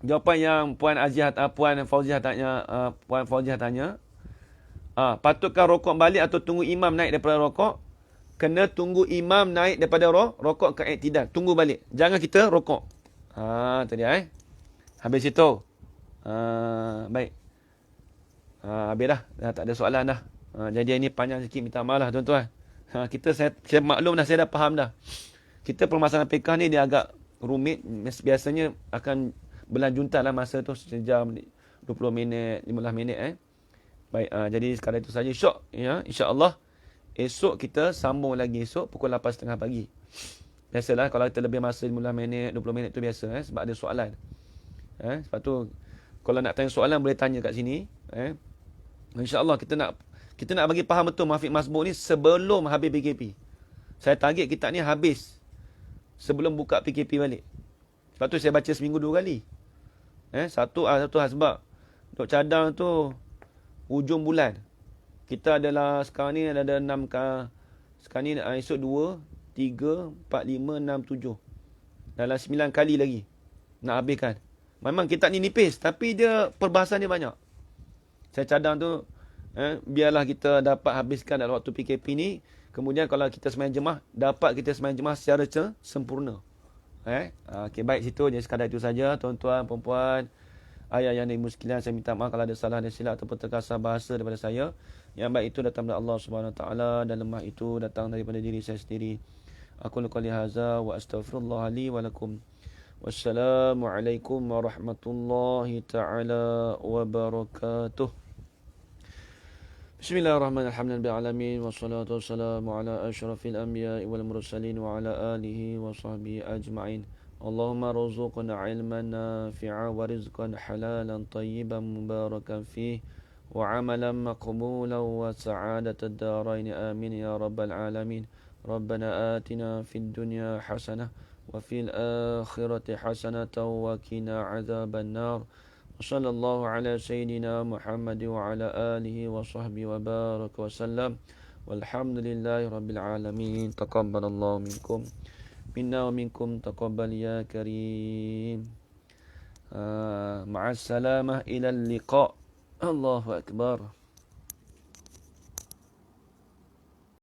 jawapan yang Puan Fauziah tanya, patutkah rokok balik atau tunggu imam naik daripada rokok? Kena tunggu imam naik daripada rokok ke i'tidal. Tunggu balik. Jangan kita rokok. Tadi habis itu. Baik. Habis dah. Tak ada soalan dah. Jadi ini panjang sikit, minta maaf lah tuan-tuan. Saya maklum dah, saya dah faham dah. Kita permasalahan fiqh ni dia agak rumit. Biasanya akan berlanjuntan lah masa tu sejam, 20 minit, 15 minit. Baik, jadi sekarang itu saja. InsyaAllah esok kita sambung lagi esok pukul 8.30 pagi. Biasalah kalau kita lebih masa 15 minit, 20 minit tu biasa sebab ada soalan. Sebab tu kalau nak tanya soalan boleh tanya kat sini. InsyaAllah kita nak bagi faham betul Muafiq Masbuk ni sebelum habis PKP. Saya target kita ni habis sebelum buka PKP balik. Sebab tu saya baca seminggu 2 kali. Satu sebab untuk cadang tu hujung bulan. Kita adalah sekarang ni ada 6 sekarang ni esok 2, 3, 4, 5, 6, 7. Dalam 9 kali lagi nak habiskan. Memang kitab ni nipis tapi dia perbahasan dia banyak. Saya cadang tu biarlah kita dapat habiskan dalam waktu PKP ni. Kemudian kalau kita sembahyang jemaah, dapat kita sembahyang jemaah secara sempurna. Okey, baik, situ je, sekadar itu saja tuan-tuan, puan-puan, ayah yang ibu sekalian. Saya minta maaf kalau ada salah dan silap ataupun terkasar bahasa daripada saya. Yang baik itu datang dari Allah Subhanahu Wa Taala dan lemah itu datang daripada diri saya sendiri. Aku qouli hadza wa astaghfirullah li wa lakum. Wassalamualaikum warahmatullahi taala wabarakatuh. Bismillahirrahmanirrahim. Alhamdulillahirabbil alamin wassalatu wassalamu ala asyrafil anbiya'i wal mursalin wa ala alihi wa sahbihi ajma'in. Allahumma rzuqna 'ilman nafi'a wa rizqan halalan tayyiban mubarakan fihi wa 'amalan maqbulan wa sa'adatad darain. Amin ya rabbal alamin. Rabbana atina fid dunya hasanah wa fil akhirati hasanatan wa qina 'adzaban nar. وصلى الله على سيدنا محمد وعلى آله وصحبه وبارك وسلم والحمد لله رب العالمين. تقبل الله منكم منا ومنكم تقبل يا كريم. مع السلامة إلى اللقاء. الله أكبر.